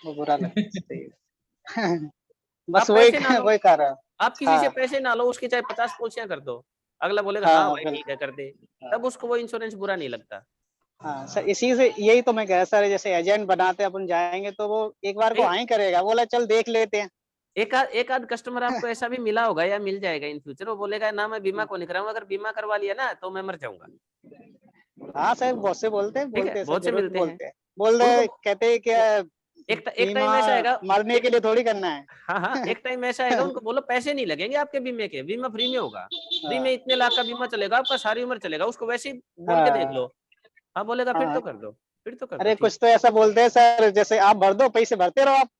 वो बुरा लगता है, सही है। बस आप वही पैसे ना लो, वही कर रहा है। आप किसी से हाँ, पैसे ना लो, उसकी चाहे 50 पॉलिसियां कर दो, अगला बोलेगा हाँ हाँ, भाई ठीक बिल्कुल। है कर दे, हाँ, तब उसको वो इंश्योरेंस बुरा नहीं लगता। हाँ सर, इसी से यही तो मैं कह रहा सर, जैसे एजेंट बनाते अपन जाएंगे तो वो एक बार को भाई हाँ ही करेगा, बोला चल देख लेते हैं। एक आध कस्टमर आपको ऐसा भी मिला होगा या मिल जाएगा इन फ्यूचर, वो बोलेगा ना मैं बीमा को नहीं कराऊंगा, अगर बीमा करवा लिया ना तो मैं मर जाऊंगा। हाँ सर, बहुत से ठीक है, बोलते हैं सर, बहुत से जरूर मिलते हैं, बोलते हैं। बोल उनको रहे कहते हैं कि एक बीमा टाइम ऐसा आएगा, मरने के एक लिए थोड़ी करना है। हाँ हाँ एक टाइम ऐसा आएगा, उनको बोलो पैसे नहीं लगेंगे आपके बीमे के, बीमा फ्री में होगा, फ्री में हाँ, इतने लाख का बीमा चलेगा आपका, सारी उम्र चलेगा, उसको वैसे ही बोल के देख हाँ, लो। हाँ बोलेगा फिर तो हाँ। कर दो, फिर तो कर दो अरे ठीक। कुछ तो ऐसा बोलते हैं सर, जैसे आप भर दो, पैसे भरते रहो आप,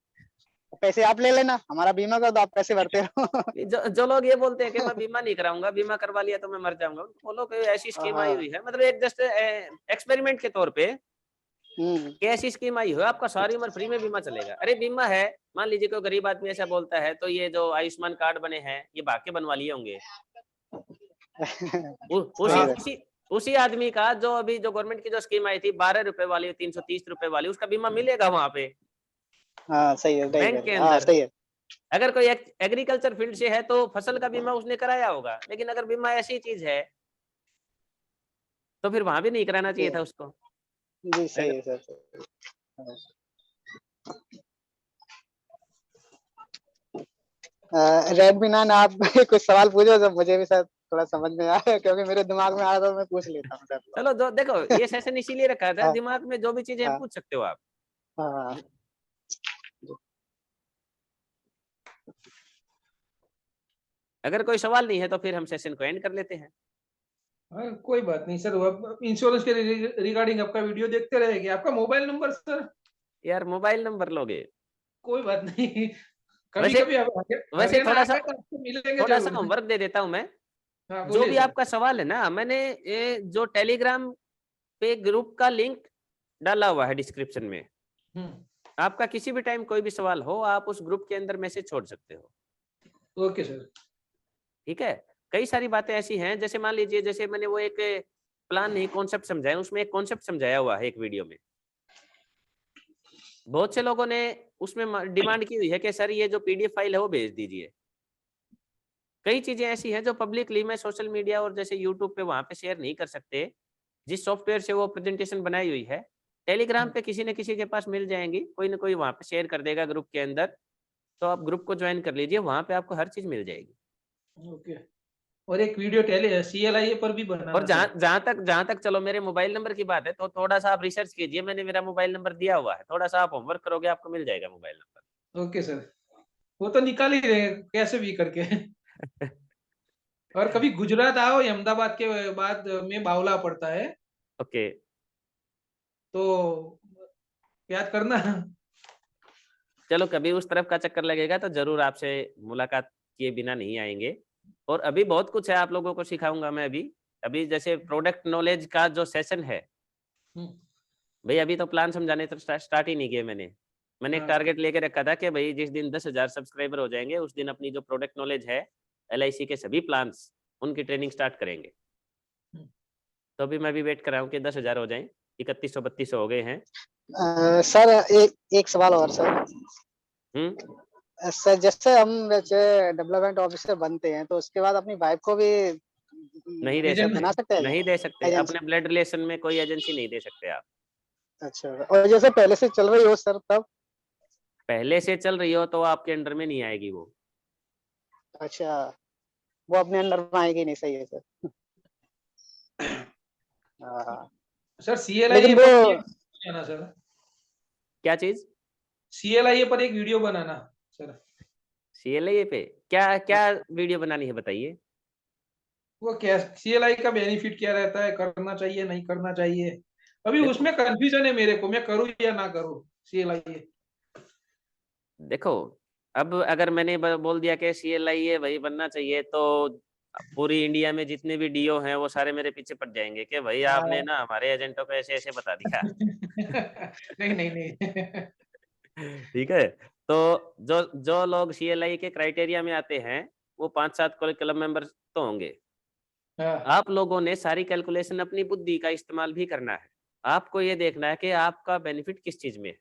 पैसे आप ले लेना, हमारा बीमा कर दो, आप पैसे भरते रहो। जो लोग ये बोलते हैं कि मैं बीमा नहीं कराऊंगा, बीमा करवा लिया तो मैं मर जाऊंगा, उनको बोलो कि ऐसी स्कीम आई हाँ। हुई है, मतलब एक जस्ट एक्सपेरिमेंट के तौर पे हम्म। कि ऐसी स्कीम आई हो आपका सारी उम्र फ्री में बीमा चलेगा। अरे बीमा है, मान लीजिए कोई गरीब आदमी ऐसा बोलता है, तो ये जो आयुष्मान कार्ड बने हैं ये भाग के बनवा लिए होंगे, सही है। उसी उसी आदमी का जो अभी जो गवर्नमेंट की जो स्कीम आई थी 12 रुपए वाली, 330 रुपए वाली, उसका बीमा मिलेगा वहां पे हाँ सही है, बैंक के हाँ अंदर। सही है। अगर कोई एग्रीकल्चर फील्ड से है तो फसल का बीमा उसने कराया होगा, लेकिन अगर बीमा ऐसी चीज है तो फिर वहां भी नहीं कराना चाहिए जी था उसको। जी, सही है सर, सही है। रेडमी 9 आप कुछ सवाल पूछो तो मुझे भी शायद थोड़ा समझ में आया, क्योंकि मेरे दिमाग में आ रहा था, मैं पूछ लेता हूँ सर। चलो जो देखो ये सेशन इसीलिए रखा था, हाँ, दिमाग में जो भी चीजें हाँ, पूछ सकते हो आप। हाँ। अगर कोई सवाल नहीं है तो फिर हम सेशन को एंड कर लेते हैं। हाँ, कोई बात नहीं सर, अब इंश्योरेंस के रिगार्डिंग आपका वीडियो देखते रहेंगे। आपका मोबाइल नंबर सर? यार मोबाइल नंबर लोगे? कोई बात नहीं, कभी वैसे कभी वैसे हरियाणा आएगा तो आपको मिलेंगे थोड़ा सा जरूर। होमवर्क दे देता हूं मैं। हाँ जो बोलिए भी सर। आपका सवाल है ना, मैंने ये जो टेलीग्राम पे ग्रुप का लिंक डाला हुआ है डिस्क्रिप्शन में, हम्म। आपका किसी भी टाइम कोई भी सवाल हो आप उस ग्रुप के अंदर मैसेज छोड़ सकते हो। Okay sir. ठीक है, कई सारी बातें ऐसी हैं, जैसे मान लीजिए जैसे मैंने वो एक प्लान नहीं कॉन्सेप्ट समझाया, उसमें एक कॉन्सेप्ट समझाया हुआ है एक वीडियो में। बहुत से लोगों ने उसमें डिमांड की हुई है कि सर ये जो पीडीएफ फाइल है वो भेज दीजिए। कई चीजें ऐसी हैं जो पब्लिकली मैं सोशल मीडिया और जैसे यूट्यूब पे वहां पे शेयर नहीं कर सकते, जिस सॉफ्टवेयर से वो प्रेजेंटेशन बनाई हुई है, टेलीग्राम पे किसी न किसी के पास मिल जाएंगी, कोई ना कोई वहां पे शेयर कर देगा ग्रुप के अंदर, तो आप ग्रुप को ज्वाइन कर लीजिए, वहां पे आपको हर चीज मिल जाएगी। ओके। और एक वीडियो टेली CLIA पर भी और बनाना जहां सर। जहां तक चलो मेरे मोबाइल नंबर की बात है, तो थोड़ा सा आप रिसर्च कीजिए, मैंने मेरा मोबाइल नंबर दिया हुआ है, थोड़ा सा आप होमवर्क करोगे आपको मिल जाएगा मोबाइल ओके सर, वो तो निकाल ही रहे कैसे भी करके। नंबर। और कभी गुजरात आओ, अहमदाबाद के बाद में बावला पड़ता है, ओके, तो याद करना। चलो कभी उस तरफ का चक्कर लगेगा तो जरूर आपसे मुलाकात किए बिना नहीं आएंगे। और अभी बहुत कुछ है आप लोगों को सिखाऊंगा मैं अभी। अभी जैसे प्रोडक्ट नॉलेज का जो सेशन है हम्म। भाई, अभी तो प्लान समझाने तो स्टार्ट ही नहीं किए मैंने। मैंने एक हाँ। टारगेट लेके रखा था कि भाई जिस दिन 10,000 सब्सक्राइबर हो जाएंगे उस दिन अपनी जो प्रोडक्ट नॉलेज है LIC के सभी प्लान्स उनकी ट्रेनिंग स्टार्ट करेंगे। तो अभी मैं भी वेट कर रहा हूँ कि 10,000 हो जाएं। 3100-3200 हो गए हैं। सर एक सवाल और सर। सर जैसे हम वैसे डेवलपमेंट ऑफिसर बनते हैं तो उसके बाद अपनी वाइफ को भी नहीं दे एजेंट सकते, बना सकते हैं? नहीं दे सकते। एजेंसी। अपने ब्लड रिलेशन में कोई एजेंसी नहीं दे सकते आप। अच्छा, और जैसे पहले से चल रही हो सर तब? पहले से चल रही हो तो आपके अंडर में नहीं आएगी वो। अच्छा, वो अपने अंडर में आएगी नहीं, सही है सर। हाँ। सर CLIA लेकिन पर वो एक बनाना सर, क्या चीज? CLIA पर एक वीडियो बनाना सर। CLIA पे क्या क्या वीडियो बनानी है बताइए। वो क्या CLI का बेनिफिट क्या रहता है, करना चाहिए नहीं करना चाहिए, अभी देखो उसमें कंफ्यूजन है मेरे को, मैं करूँ या ना करूँ CLIA। देखो अब अगर मैंने बोल दिया कि CLIA वही बनना चाहिए तो पूरी इंडिया में जितने भी DO हैं वो सारे मेरे पीछे पड़ जाएंगे कि भाई आपने ना हमारे एजेंटों को ऐसे ऐसे बता दिया। नहीं नहीं नहीं। ठीक है। तो जो जो लोग CLI के क्राइटेरिया में आते हैं वो 5-7 क्लब मेंबर्स तो होंगे। हाँ। आप लोगों ने सारी कैलकुलेशन अपनी बुद्धि का इस्तेमाल भी करना है। आपको ये देखना है कि आपका बेनिफिट किस चीज में है।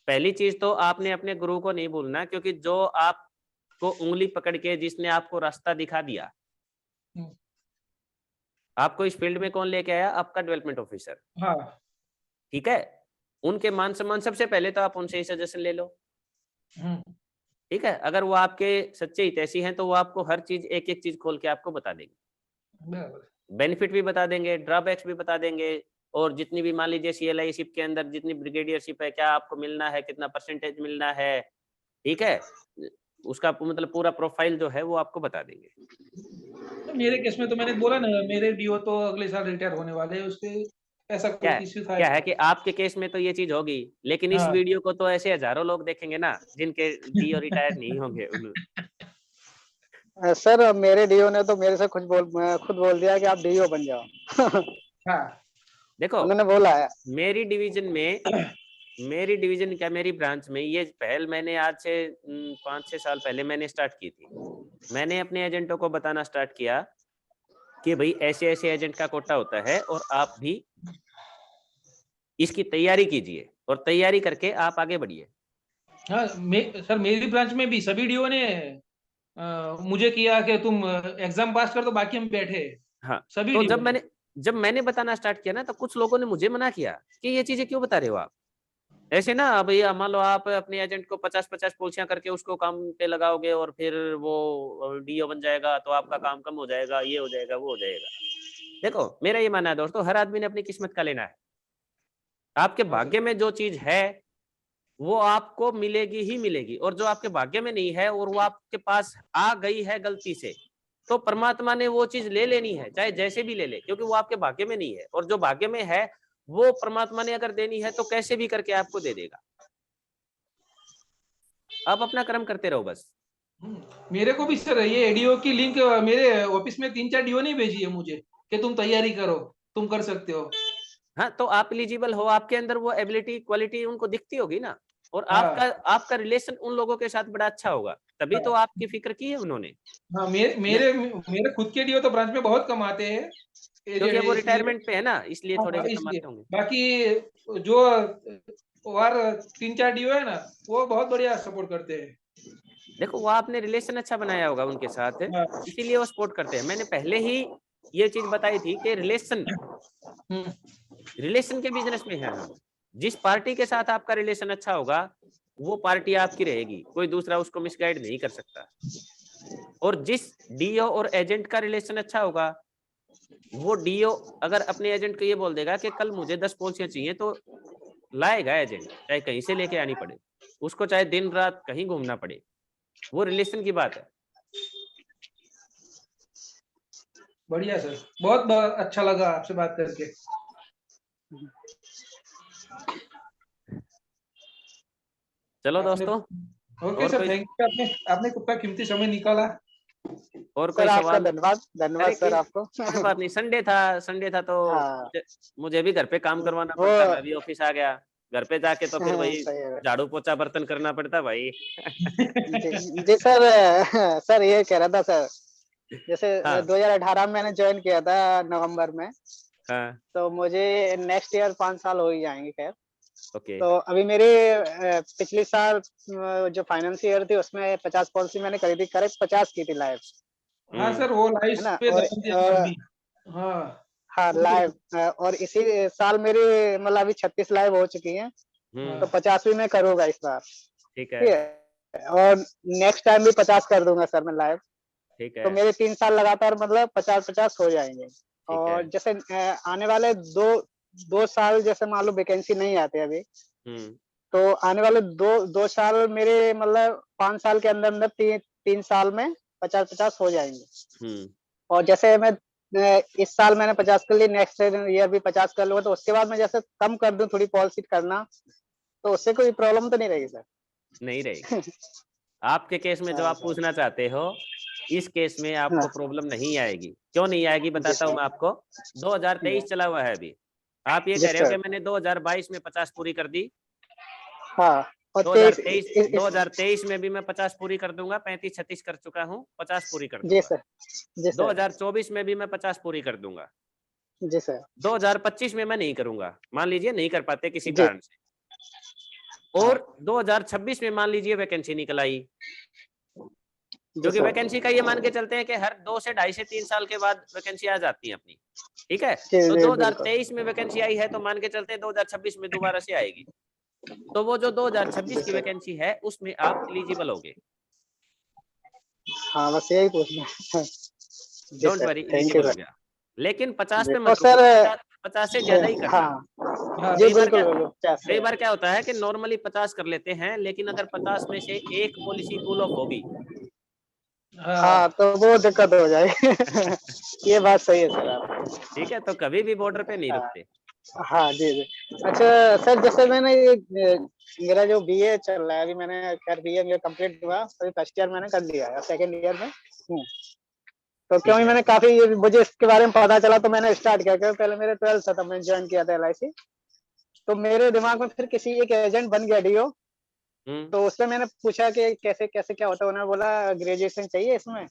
पहली चीज तो आपने अपने गुरु को नहीं भूलना, क्योंकि जो आपको उंगली पकड़ के जिसने आपको रास्ता दिखा दिया, आपको इस फील्ड में कौन लेके आया? आपका डेवलपमेंट ऑफिसर। हाँ। ठीक है, उनके मान सम्मान सबसे पहले तो आप उनसे ही सजेशन ले लो। ठीक है, अगर वो आपके सच्चे हितैषी हैं तो वो आपको हर चीज एक एक चीज खोल के आपको बता देंगे। बेनिफिट भी बता देंगे, ड्रॉबैक्स भी बता देंगे, और जितनी भी मान लीजिए CLI शिप के अंदर जितनी ब्रिगेडियरशिप है, क्या आपको मिलना है, कितना परसेंटेज मिलना है। ठीक है, उसका मतलब पूरा प्रोफाइल जो है वो आपको बता देंगे। मेरे केस में तो मैंने बोला ना, मेरे DO तो अगले साल रिटायर होने वाले हैं, उसके ऐसा क्या कुछ इश्यू था क्या है ऐसा। कि आपके केस में तो ये चीज होगी, लेकिन इस हाँ। वीडियो को तो ऐसे हजारों लोग देखेंगे ना जिनके DO रिटायर नहीं होंगे। सर मेरे डीओ ने तो मेरे से खुद बोल दिया कि आप डीओ बन जाओ। हाँ। देखो उन्होंने बोला है। मेरी डिवीजन क्या, मेरी ब्रांच में ये पहल मैंने आज से 5-6 साल पहले मैंने स्टार्ट की थी। मैंने अपने एजेंटों को बताना स्टार्ट किया कि भाई ऐसे ऐसे एजेंट का कोटा होता है और आप भी इसकी तैयारी कीजिए और तैयारी करके आप आगे बढ़िए। हाँ सर मेरी ब्रांच में भी सभी DO ने मुझे किया कि तुम एग्जाम पास कर दो, बाकी हम बैठे। हाँ, सभी तो DO ने। जब मैंने बताना स्टार्ट किया ना तो कुछ लोगों ने मुझे मना किया कि ये चीजें क्यों बता रहे हो आप ऐसे ना। भैया मान लो आप अपने एजेंट को 50-50 पॉलिसियां करके उसको काम पे लगाओगे और फिर वो DO बन जाएगा तो आपका काम कम हो जाएगा, ये हो जाएगा, वो हो जाएगा। देखो मेरा ये मानना है दोस्तों, हर आदमी ने अपनी किस्मत का लेना है। आपके हाँ सर। भाग्य में जो चीज है वो आपको मिलेगी ही मिलेगी, और जो आपके भाग्य में नहीं है और वो आपके पास आ गई है गलती से, तो परमात्मा ने वो चीज ले लेनी है, चाहे जैसे भी ले ले, क्योंकि वो आपके भाग्य में नहीं है। और जो भाग्य में है वो परमात्मा ने अगर देनी है तो कैसे भी करके आपको दे देगा। आप अपना कर्म करते रहो बस। मेरे को भी सर ये DO की लिंक मेरे ऑफिस में 3-4 DO ने भेजी है मुझे कि तुम तैयारी करो, तुम कर सकते हो। हाँ, तो आप एलिजिबल हो, आपके अंदर वो एबिलिटी क्वालिटी उनको दिखती होगी ना, और हाँ। आपका रिलेशन उन लोगों के साथ बड़ा अच्छा होगा, तभी तो हाँ। आपकी फिक्र की है उन्होंने। हाँ मेरे खुद के DO तो ब्रांच में बहुत कमाते हैं क्योंकि एजेंट, वो इसलिए। रिटायरमेंट पे है ना, इसलिए थोड़े हाँ से इसलिए। कमाते होंगे। बाकी जो और 3-4 DO है ना, वो बहुत बढ़िया सपोर्ट करते हैं। देखो वो आपने रिलेशन अच्छा बनाया होगा उनके साथ, हाँ। इसीलिए वो सपोर्ट करते हैं। मैंने पहले ही ये चीज बताई थी कि रिलेशन के बिजनेस में है हम। जिस पार्टी के साथ आपका रिलेशन अच्छा होगा वो पार्टी आपकी रहेगी, कोई दूसरा उसको मिसगाइड नहीं कर सकता। और जिस DO और एजेंट का रिलेशन अच्छा होगा, वो DO अगर अपने एजेंट को ये बोल देगा कि कल मुझे 10 पॉलिसियां चाहिए, तो लाएगा एजेंट, चाहे कहीं से लेके आनी पड़े उसको, चाहे दिन रात कहीं घूमना पड़े। वो रिलेशन की बात है। बढ़िया सर, बहुत अच्छा लगा आपसे बात करके। चलो आपने दोस्तों, ओके और सर, कोई थैंक यू, आपने आपने कितना कीमती समय निकाला। और सर कोई आपका सवाल? धन्यवाद, धन्यवाद अरे सर आपको। कोई बात नहीं, संडे था तो हाँ। मुझे भी घर पे काम करवाना वो पड़ता, मैं भी ऑफिस आ गया, घर पे जाके तो फिर वही सही है। झाड़ू पोछा बर्तन करना पड़ता भाई। जी सर। सर ये कह रहा था सर, जैसे हाँ 2018 में मैंने ज्वाइन किया था नवंबर में, हाँ तो मुझे नेक्स्ट ईयर 5 साल हो ही जाएंगे खैर। ओके तो अभी मेरे पिछले साल जो फाइनेंस ईयर थी उसमें 50 पॉलिसी मैंने खरीदी, करेक्ट 50 की थी लाइव, हाँ सर, वो है लाइफ ना। पे और ध्यान दिया था अभी। हाँ हाँ वो तो। लाइव, और इसी साल मेरी मतलब अभी 36 लाइव हो चुकी हैं, तो 50वीं में करूंगा इस बार। ठीक ठीक है है, और नेक्स्ट टाइम भी 50 कर दूंगा सर मैं लाइव। ठीक तो है मेरे 3 साल लगातार मतलब 50-50 हो जाएंगे। ठीक है। और जैसे आने वाले 2 साल जैसे मान लो वैकेंसी नहीं आती अभी, हम्म तो आने वाले 2 साल मेरे मतलब 5 साल के अंदर अंदर 3 साल में 50-50 हो जाएंगे। हम्म और जैसे मैं इस साल मैंने 50 कर ली, नेक्स्ट ईयर भी 50 कर लूंगा, तो उसके बाद मैं जैसे कम कर दूं थोड़ी पॉलिसी करना, तो उससे कोई प्रॉब्लम तो नहीं रहेगी सर? नहीं रहेगी। आपके केस में जो हाँ आप सर। पूछना चाहते हो, इस केस में हाँ आपको प्रॉब्लम नहीं आएगी। क्यों नहीं आएगी जी बताता हूँ सर। मैं आपको। 2023 चला हुआ है अभी। आप ये जी कह रहे हो कि सर। मैंने 2022 में 50 पूरी कर दी। हाँ, और 2023 2023 में भी मैं 50 पूरी कर दूंगा। 35-36 कर चुका हूँ, 50 पूरी कर जी दूंगा। सर। जी सर। 2024 में भी मैं 50 पूरी कर दूंगा। जी सर। 2025 में मैं नहीं करूंगा, मान लीजिए नहीं कर पाते किसी जी कारण से। हाँ। और 2026 में मान लीजिए वैकेंसी निकल आई, जी क्योंकि सर। वैकेंसी का ये मान के चलते हैं कि हर 2 से 2.5 से 3 साल के बाद वैकेंसी आ जाती है अपनी। ठीक है, जी तो जी बिल्कुल। 2023 में वैकेंसी आई है, तो मान के चलते हैं 2026 में दोबारा से आएगी। तो वो जो जी 2026 की सर। वैकेंसी है उसमें आप एलिजिबल होगे। हाँ बस यही पूछना है। जी don't sir, worry, thank you eligible हो सर। गया। लेकिन 50 जी पे और मत रुको, सर 50 से ज्यादा ही करना। हाँ हाँ जी कई बार क्या बिल्कुल बिल्कुल 50 कई से। बार क्या होता है कि नॉर्मली 50 कर लेते हैं, लेकिन अगर 50 में से एक पॉलिसी कूल ऑफ होगी हाँ हाँ तो वो दिक्कत हो जाएगी। ये बात सही है सर आपकी। ठीक है, तो कभी भी बॉर्डर पे नहीं हाँ रुकते। हाँ जी जी। अच्छा सर, जैसे मैंने ये मेरा जो बीए चल रहा है अभी, मैंने खैर बीए मेरा कंप्लीट हुआ, अभी फर्स्ट ईयर मैंने कर लिया है, सेकंड ईयर में हूँ। तो ठीक क्योंकि है मैंने काफी मुझे इसके बारे में पता चला, तो मैंने स्टार्ट किया, क्योंकि पहले मेरे 12th था तब मैंने ज्वाइन किया था LIC। तो मेरे दिमाग में फिर किसी एक एजेंट बन गया DO। हम्म तो उससे मैंने पूछा कि कैसे कैसे क्या होता है, उन्होंने बोला ग्रेजुएशन चाहिए इसमें।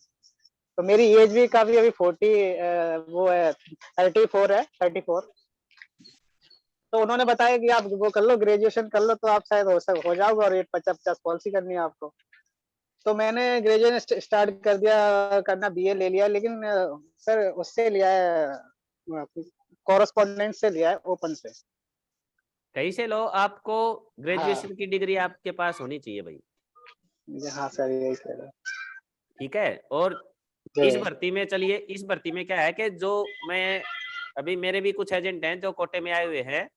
तो मेरी एज भी काफी अभी 40 वो है 34 है, 34। तो उन्होंने बताया कि आप वो कर लो, ग्रेजुएशन कर लो, तो आप शायद हो जाओगे, और ये 50-50 पॉलिसी करनी है आपको। तो मैंने ग्रेजुएशन स्टार्ट कर दिया करना, बीए ले लिया, लेकिन सर उससे लिया है, कॉरेस्पॉन्डेंट से लिया है, ओपन से। कहीं से लो, आपको हाँ ग्रेजुएशन की डिग्री आपके पास होनी चाहिए भाई। हाँ सर यही कह रहा ठीक है, और इस हूँ। भर्ती में चलिए, इस भर्ती में क्या है कि जो मैं अभी मेरे भी कुछ एजेंट हैं जो कोटे में आए हुए हैं,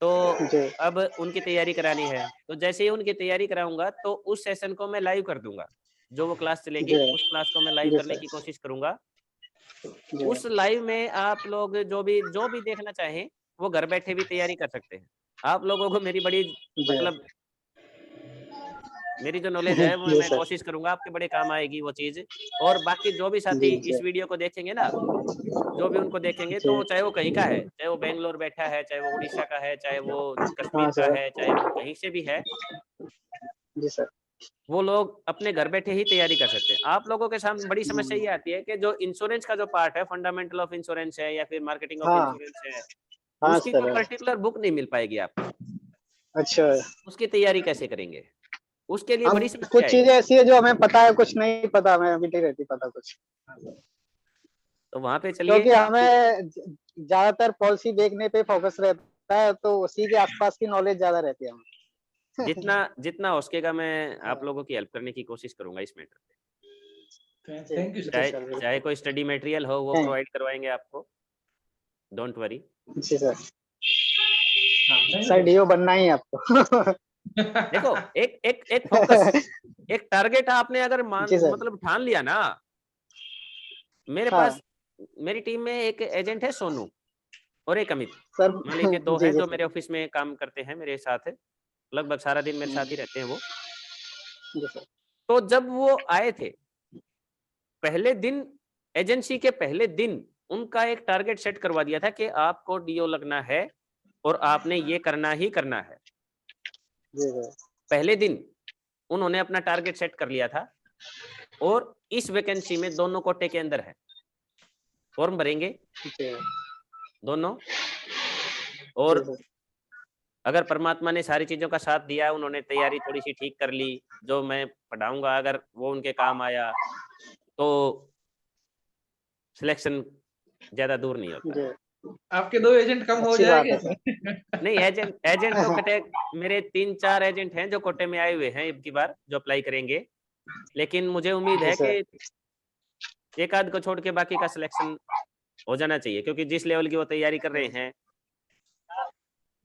तो जी जी अब उनकी तैयारी करानी है। तो जैसे ही उनकी तैयारी कराऊंगा तो उस सेशन को मैं लाइव कर दूंगा। जो वो क्लास चलेगी जी उस क्लास को मैं लाइव जी करने सर। की कोशिश करूंगा। जी उस लाइव में आप लोग जो भी देखना चाहें वो घर बैठे भी तैयारी कर सकते हैं। आप लोगों को मेरी बड़ी जी मतलब मेरी जो नॉलेज है वो जी मैं सर। कोशिश करूंगा आपके बड़े काम आएगी वो चीज। और बाकी जो भी साथी जी जी इस वीडियो को देखेंगे ना, जो भी उनको देखेंगे, जी। तो चाहे वो कहीं का है, चाहे वो बेंगलोर बैठा है, चाहे वो उड़ीसा का है, चाहे वो हाँ कश्मीर का सर। है, चाहे वो कहीं से भी है, जी सर। वो लोग अपने घर बैठे ही तैयारी कर सकते हैं। आप लोगों के सामने बड़ी समस्या ये आती है कि जो इंश्योरेंस का जो पार्ट है, फंडामेंटल ऑफ इंश्योरेंस है या फिर मार्केटिंग ऑफ हाँ इंश्योरेंस है, हाँ उसकी कोई सर। पर्टिकुलर बुक नहीं मिल पाएगी आपको। अच्छा। उसकी तैयारी कैसे करेंगे, उसके लिए हम बड़ी समस्या कुछ आएगी। चीजें ऐसी है जो हमें पता है, कुछ नहीं पता, हमें अभी नहीं रहती पता कुछ। तो वहां पे चलिए क्योंकि आप हमें ज्यादातर पॉलिसी देखने पे फोकस रहता है, तो उसी के आसपास की नॉलेज ज्यादा रहती है हमें। जितना जितना हो सकेगा मैं आप लोगों की हेल्प करने की कोशिश करूंगा इस मैटर पे। जी थैंक यू जी सर। चाहे सर चाहे बिल्कुल। कोई स्टडी मटेरियल हो वो हैं, प्रोवाइड करवाएंगे आपको। Don't worry. जी सर। हाँ नहीं सर, DO बनना ही है आपको। देखो, एक एक एक फोकस, एक टारगेट आपने अगर मान जी सर। मतलब ठान लिया ना। मेरे हाँ पास मेरी टीम में एक एजेंट है सोनू और एक अमित। सर। मान लीजिए दो जी हैं जी जो सर। मेरे ऑफिस में काम करते हैं मेरे साथ, लगभग सारा दिन मेरे साथ ही रहते हैं वो। जी सर। तो जब वो आए थे पहले दिन, एजेंसी के पहले दिन उनका एक टारगेट सेट करवा दिया था कि आपको DO लगना है और आपने ये करना ही करना है। जी सर। पहले दिन उन्होंने अपना टारगेट सेट कर लिया था और इस वैकेंसी में दोनों कोटे के अंदर है, फॉर्म भरेंगे जी दोनों। और जी सर। अगर परमात्मा ने सारी चीजों का साथ दिया, उन्होंने तैयारी थोड़ी सी ठीक कर ली, जो मैं पढ़ाऊंगा अगर वो उनके काम आया तो सिलेक्शन ज्यादा दूर नहीं होता। जी आपके 2 एजेंट कम हो अच्छी बात जाएंगे है सर। नहीं, एजेंट तो कटे, मेरे 3-4 एजेंट हैं जो कोटे में आए हुए हैं अब की बार, जो अप्लाई करेंगे। लेकिन मुझे उम्मीद जी है सर। कि एक आध को छोड़ के बाकी का सिलेक्शन हो जाना चाहिए, क्योंकि जिस लेवल की वो तैयारी कर रहे हैं।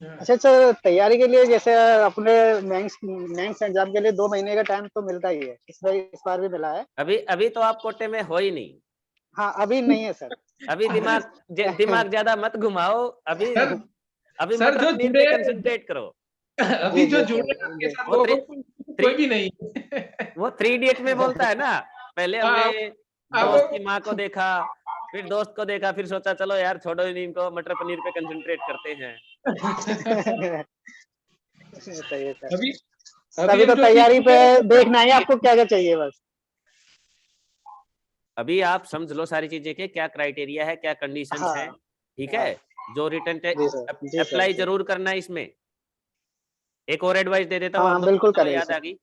अच्छा सर, तैयारी के लिए जैसे अपने मेंस एग्जाम के लिए 2 महीने का टाइम तो मिलता ही है, इस बार भी मिला है। अभी तो आप कोटे में हो ही नहीं। हाँ, अभी नहीं है सर। अभी दिमाग ज्यादा मत घुमाओ। अभी सर अभी सर मटर जो पनीर जुड़े, पे कंसंट्रेट करो। अभी जी जो जी जुड़े सर। आपके जी साथ वो वो थ्री कोई भी नहीं। वो 3 इडियट में बोलता है ना, पहले हमने हाँ, दोस्त अब की माँ को देखा, फिर दोस्त को देखा, फिर सोचा चलो यार छोड़ो इनको, मटर पनीर पे कंसंट्रेट करते हैं। सही है सर। अभी तभी हम तो जो चीज तैयारी पे जुड़े देखना है आपको क्या क्या चाहिए बस। अभी आप समझ लो सारी चीजें के क्या क्राइटेरिया है, क्या कंडीशंस हाँ हैं, ठीक हाँ। है। जो रिटर्न जी सर। जी सर। अप्लाई जी जरूर करना है इसमें। एक और एडवाइस दे देता हूँ हाँ आप हाँ, लोगों को, बिल्कुल चलो करेंगे याद आ सर। गई।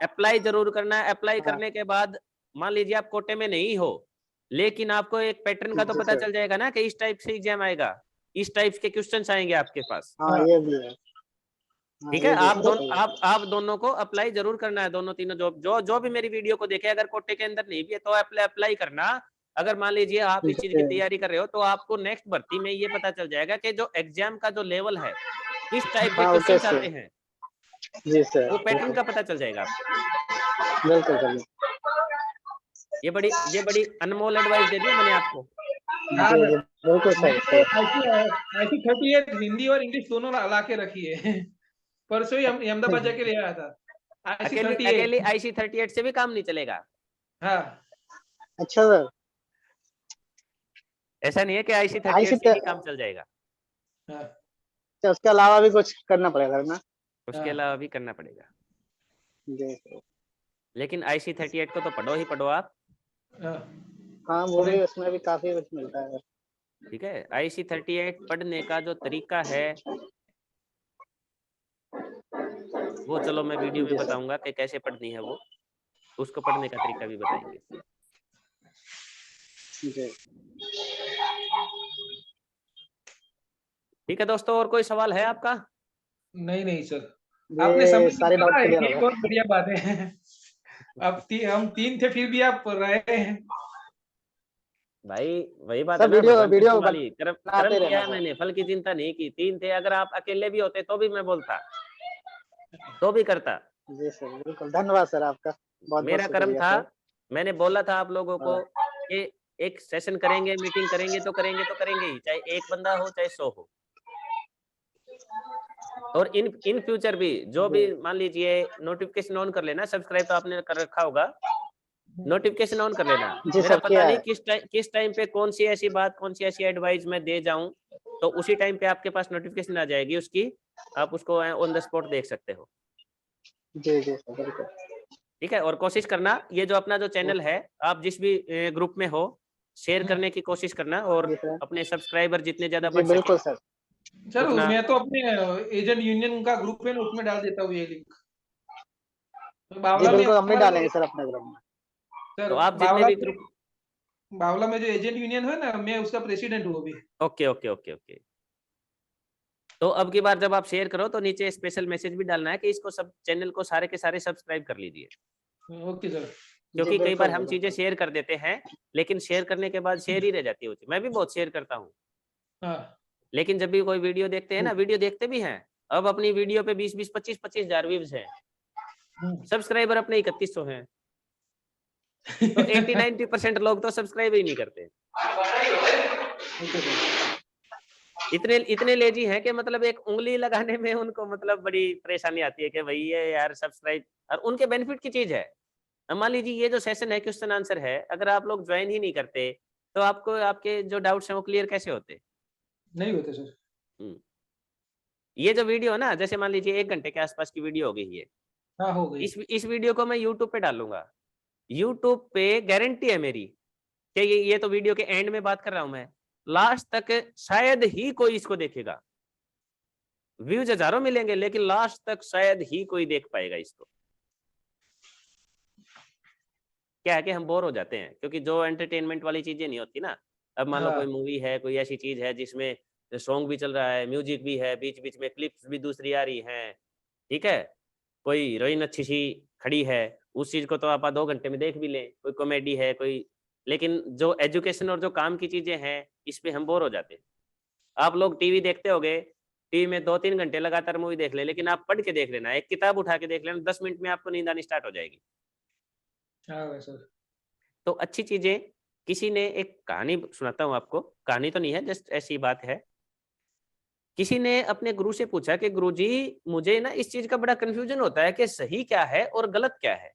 अप्लाई जरूर करना है। अप्लाई हाँ करने के बाद मान लीजिए आप कोटे में नहीं हो, लेकिन आपको एक पैटर्न का तो जी पता सर। चल जाएगा ना कि इस टाइप से एग्जाम आएगा, इस टाइप के क्वेश्चंस आएंगे आपके पास। हाँ हाँ, ये भी है। हाँ ठीक है, ये भी आप है, दोनों सही है। आप दोनों को अप्लाई जरूर करना है, दोनों तीनों जो भी मेरी वीडियो को देखे, अगर कोटे के अंदर नहीं भी है तो अप्लाई करना। अगर मान लीजिए आप इस चीज की जी तैयारी कर रहे हो तो आपको नेक्स्ट भर्ती में ये पता चल जाएगा कि जो एग्जाम का जो लेवल है, किस टाइप के हाँ ओके क्वेश्चंस सर। आते हैं, जी सर। वो पैटर्न बिल्कुल का पता चल जाएगा आपको। बिल्कुल सर। ये बड़ी अनमोल एडवाइस दे दी मैंने आपको। हाँ जी सर। जी बिल्कुल सही मैंने तो सही। ऐसी 38 हिंदी और इंग्लिश दोनों ला के रखी है। परसों ही हम अहमदाबाद जाके ले आया था। ऐसी अकेली 38। IC38 से भी काम नहीं चलेगा। हाँ अच्छा सर। ऐसा नहीं है कि आईसी IC38 से ही काम चल जाएगा, हाँ उसके अलावा भी कुछ करना पड़ेगा ना। उसके हाँ अलावा भी करना पड़ेगा। जी सर। लेकिन IC38 को तो पढ़ो ही पढ़ो आप। हाँ। हाँ वो भी, उसमें भी काफी कुछ मिलता है। ठीक है, IC38 पढ़ने का जो तरीका है वो चलो मैं वीडियो में जी सर। बताऊंगा कि कैसे पढ़नी है, वो उसको पढ़ने का तरीका भी बताएंगे। जी ठीक है दोस्तों, और कोई सवाल है आपका? नहीं नहीं सर, आपने ये समझ सारे डाउट लिया, क्लियर हो ये गए। बहुत बढ़िया बात है। अब हम 3 थे फिर भी आप रहे हैं। भाई वही बात है सर ना, वीडियो भगवान कृपा वीडियो वाली। कर्म बनाते किया रहना है सर। मैंने, फल की चिंता नहीं की। 3 थे, अगर आप अकेले भी होते तो भी मैं बोलता, तो भी करता। जी सर बिल्कुल, धन्यवाद सर आपका, बहुत बहुत मेरा कर्म शुक्रिया था, सर। मैंने बोला था आप लोगों को हाँ कि एक सेशन करेंगे, मीटिंग करेंगे तो करेंगे ही, चाहे एक बंदा हो चाहे 100 हो। और इन फ्यूचर भी जो भी जी मान लीजिए, नोटिफिकेशन ऑन कर लेना। सब्सक्राइब तो आपने कर रखा होगा, नोटिफिकेशन ऑन कर लेना। जी मेरा सर पता किया नहीं है। किस टाइम पे कौन सी ऐसी बात, कौन सी ऐसी एडवाइस मैं दे जाऊं, तो उसी टाइम पे आपके पास नोटिफिकेशन आ जाएगी उसकी, आप उसको ऑन द स्पॉट देख सकते हो। जी जी सर बिल्कुल। ठीक है, और कोशिश करना ये जो अपना जो चैनल है, आप जिस भी ग्रुप में हो, शेयर करने की कोशिश करना, और जी सर। अपने सब्सक्राइबर जितने ज्यादा जी बढ़ सके बिल्कुल सर। सर उतना। मैं तो अपने एजेंट यूनियन का ग्रुप है ना, उसमें डाल देता हूँ ये लिंक। तो जी बावला में बिल्कुल, हम भी हमारा डालेंगे सर अपने ग्रुप में। सर तो आप जितने भी ग्रुप, बावला में जो एजेंट यूनियन है ना, मैं उसका प्रेसिडेंट हूँ अभी। Okay okay okay okay. तो अब की बार जब आप शेयर करो तो नीचे स्पेशल मैसेज भी डालना है कि इसको सब चैनल को सारे के सारे सब्सक्राइब कर लीजिए। Okay sir. जी क्योंकि कई बार बिल्कुल हम चीजें बिल्कुल। शेयर कर देते हैं, लेकिन शेयर करने के बाद शेयर ही रह जाती होती है। मैं भी बहुत शेयर करता हूँ, हाँ लेकिन जब भी कोई वीडियो देखते हैं ना, वीडियो देखते भी हैं, अब अपनी वीडियो पे 20-20 25-25 हजार व्यूज हैं, सब्सक्राइबर अपने 3100 हैं, तो 80-90% लोग तो सब्सक्राइब ही नहीं करते। Okay sir. इतने इतने लेजी हैं कि मतलब एक उंगली लगाने में उनको मतलब बड़ी परेशानी आती है कि भाई ये यार सब्सक्राइब, और उनके बेनिफिट की चीज है। अब मान लीजिए ये जो सेशन है, क्वेश्चन आंसर है, अगर आप लोग ज्वाइन ही नहीं करते तो आपको आपके जो डाउट्स हैं वो क्लियर कैसे होते? नहीं होते सर। हम्म, ये जो वीडियो है ना, जैसे मान लीजिए 1 घंटे के आसपास की वीडियो हो गई है, हाँ हो गई। इस वीडियो को मैं यूट्यूब पे डालूंगा, यूट्यूब पे गारंटी है मेरी कि ये तो वीडियो के एंड में बात कर रहा हूं मैं, लास्ट तक शायद ही कोई इसको देखेगा। व्यूज हजारों मिलेंगे लेकिन लास्ट तक शायद ही कोई देख पाएगा इसको। क्या है कि हम बोर हो जाते हैं, क्योंकि जो एंटरटेनमेंट वाली चीजें नहीं होती ना। अब मान लो कोई हाँ मूवी है, कोई ऐसी चीज है जिसमें सॉन्ग भी चल रहा है, म्यूजिक भी है, बीच बीच में क्लिप्स भी दूसरी आ रही हैं, ठीक है, कोई हीरोइन अच्छी सी खड़ी है, उस चीज को तो आप 2 घंटे में देख भी लें, कोई कॉमेडी है कोई, लेकिन जो एजुकेशन और जो काम की चीजें हैं इस पे हम बोर हो जाते हैं। आप लोग टीवी देखते होगे, टीवी में 2-3 घंटे लगातार मूवी देख ले, लेकिन आप पढ़ के देख लेना, एक किताब उठा के देख लेना, 10 मिनट में आपको नींद आनी स्टार्ट हो जाएगी। हाँ सर। तो अच्छी चीजें, किसी ने एक कहानी सुनाता हूँ आपको, कहानी तो नहीं है, जस्ट ऐसी बात है। किसी ने अपने गुरु से पूछा कि गुरुजी मुझे ना इस चीज का बड़ा कंफ्यूजन होता है कि सही क्या है और गलत क्या है।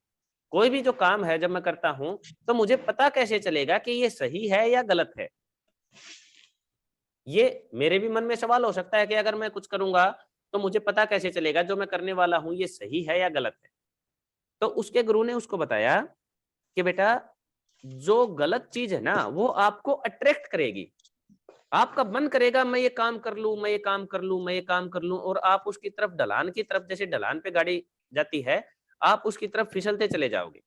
कोई भी जो काम है जब मैं करता हूं तो मुझे पता कैसे चलेगा कि ये सही है या गलत है। ये मेरे भी मन में सवाल हो सकता है कि अगर मैं कुछ करूंगा तो मुझे पता कैसे चलेगा जो मैं करने वाला हूं ये सही है या गलत है। तो उसके गुरु ने उसको बताया कि बेटा जो गलत चीज है ना वो आपको अट्रैक्ट करेगी, आपका मन करेगा मैं ये काम कर लूं, मैं ये काम कर लूं, मैं ये काम कर लूं, और आप उसकी तरफ, ढलान की तरफ, जैसे ढलान पे गाड़ी जाती है आप उसकी तरफ फिसलते चले जाओगे,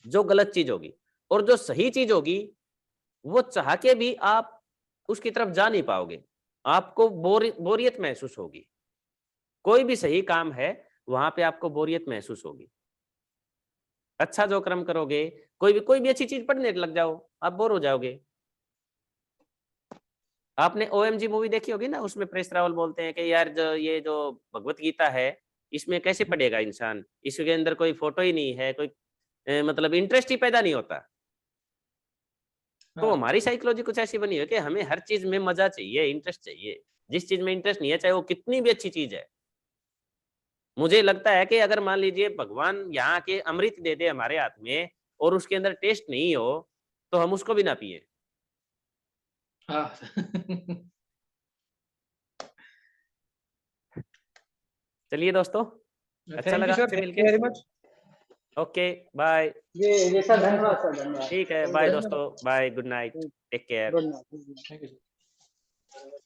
जो गलत चीज होगी। और जो सही चीज होगी वो चाह के भी आप उसकी तरफ जा नहीं पाओगे, आपको बोरियत महसूस होगी। कोई भी सही काम है वहां पे आपको बोरियत महसूस होगी। अच्छा जो कर्म करोगे, कोई भी अच्छी चीज पढ़ने लग जाओ, आप बोर हो जाओगे। आपने OMG मूवी देखी होगी ना, उसमें प्रेस रावल बोलते हैं कि यार ये जो भगवत गीता है इसमें कैसे पढ़ेगा इंसान, इसके अंदर कोई फोटो ही नहीं है, कोई मतलब इंटरेस्ट ही पैदा नहीं होता। तो हाँ हमारी साइकोलॉजी कुछ ऐसी बनी है कि हमें हर चीज में मजा चाहिए, इंटरेस्ट चाहिए। जिस चीज में इंटरेस्ट नहीं है चाहे वो कितनी भी अच्छी चीज है, मुझे लगता है कि अगर मान लीजिए भगवान यहाँ के अमृत दे दे हमारे हाथ में और उसके अंदर टेस्ट नहीं हो तो हम उसको भी ना पिए। हाँ। चलिए दोस्तों, अच्छा थैंक यू लगा सर, आपसे थैंक मिलके। You very much. Okay bye. जी सर, धन्यवाद सर, धन्यवाद। ठीक है, बाय दोस्तों, bye, good night, take care. Good night. Thank you sir.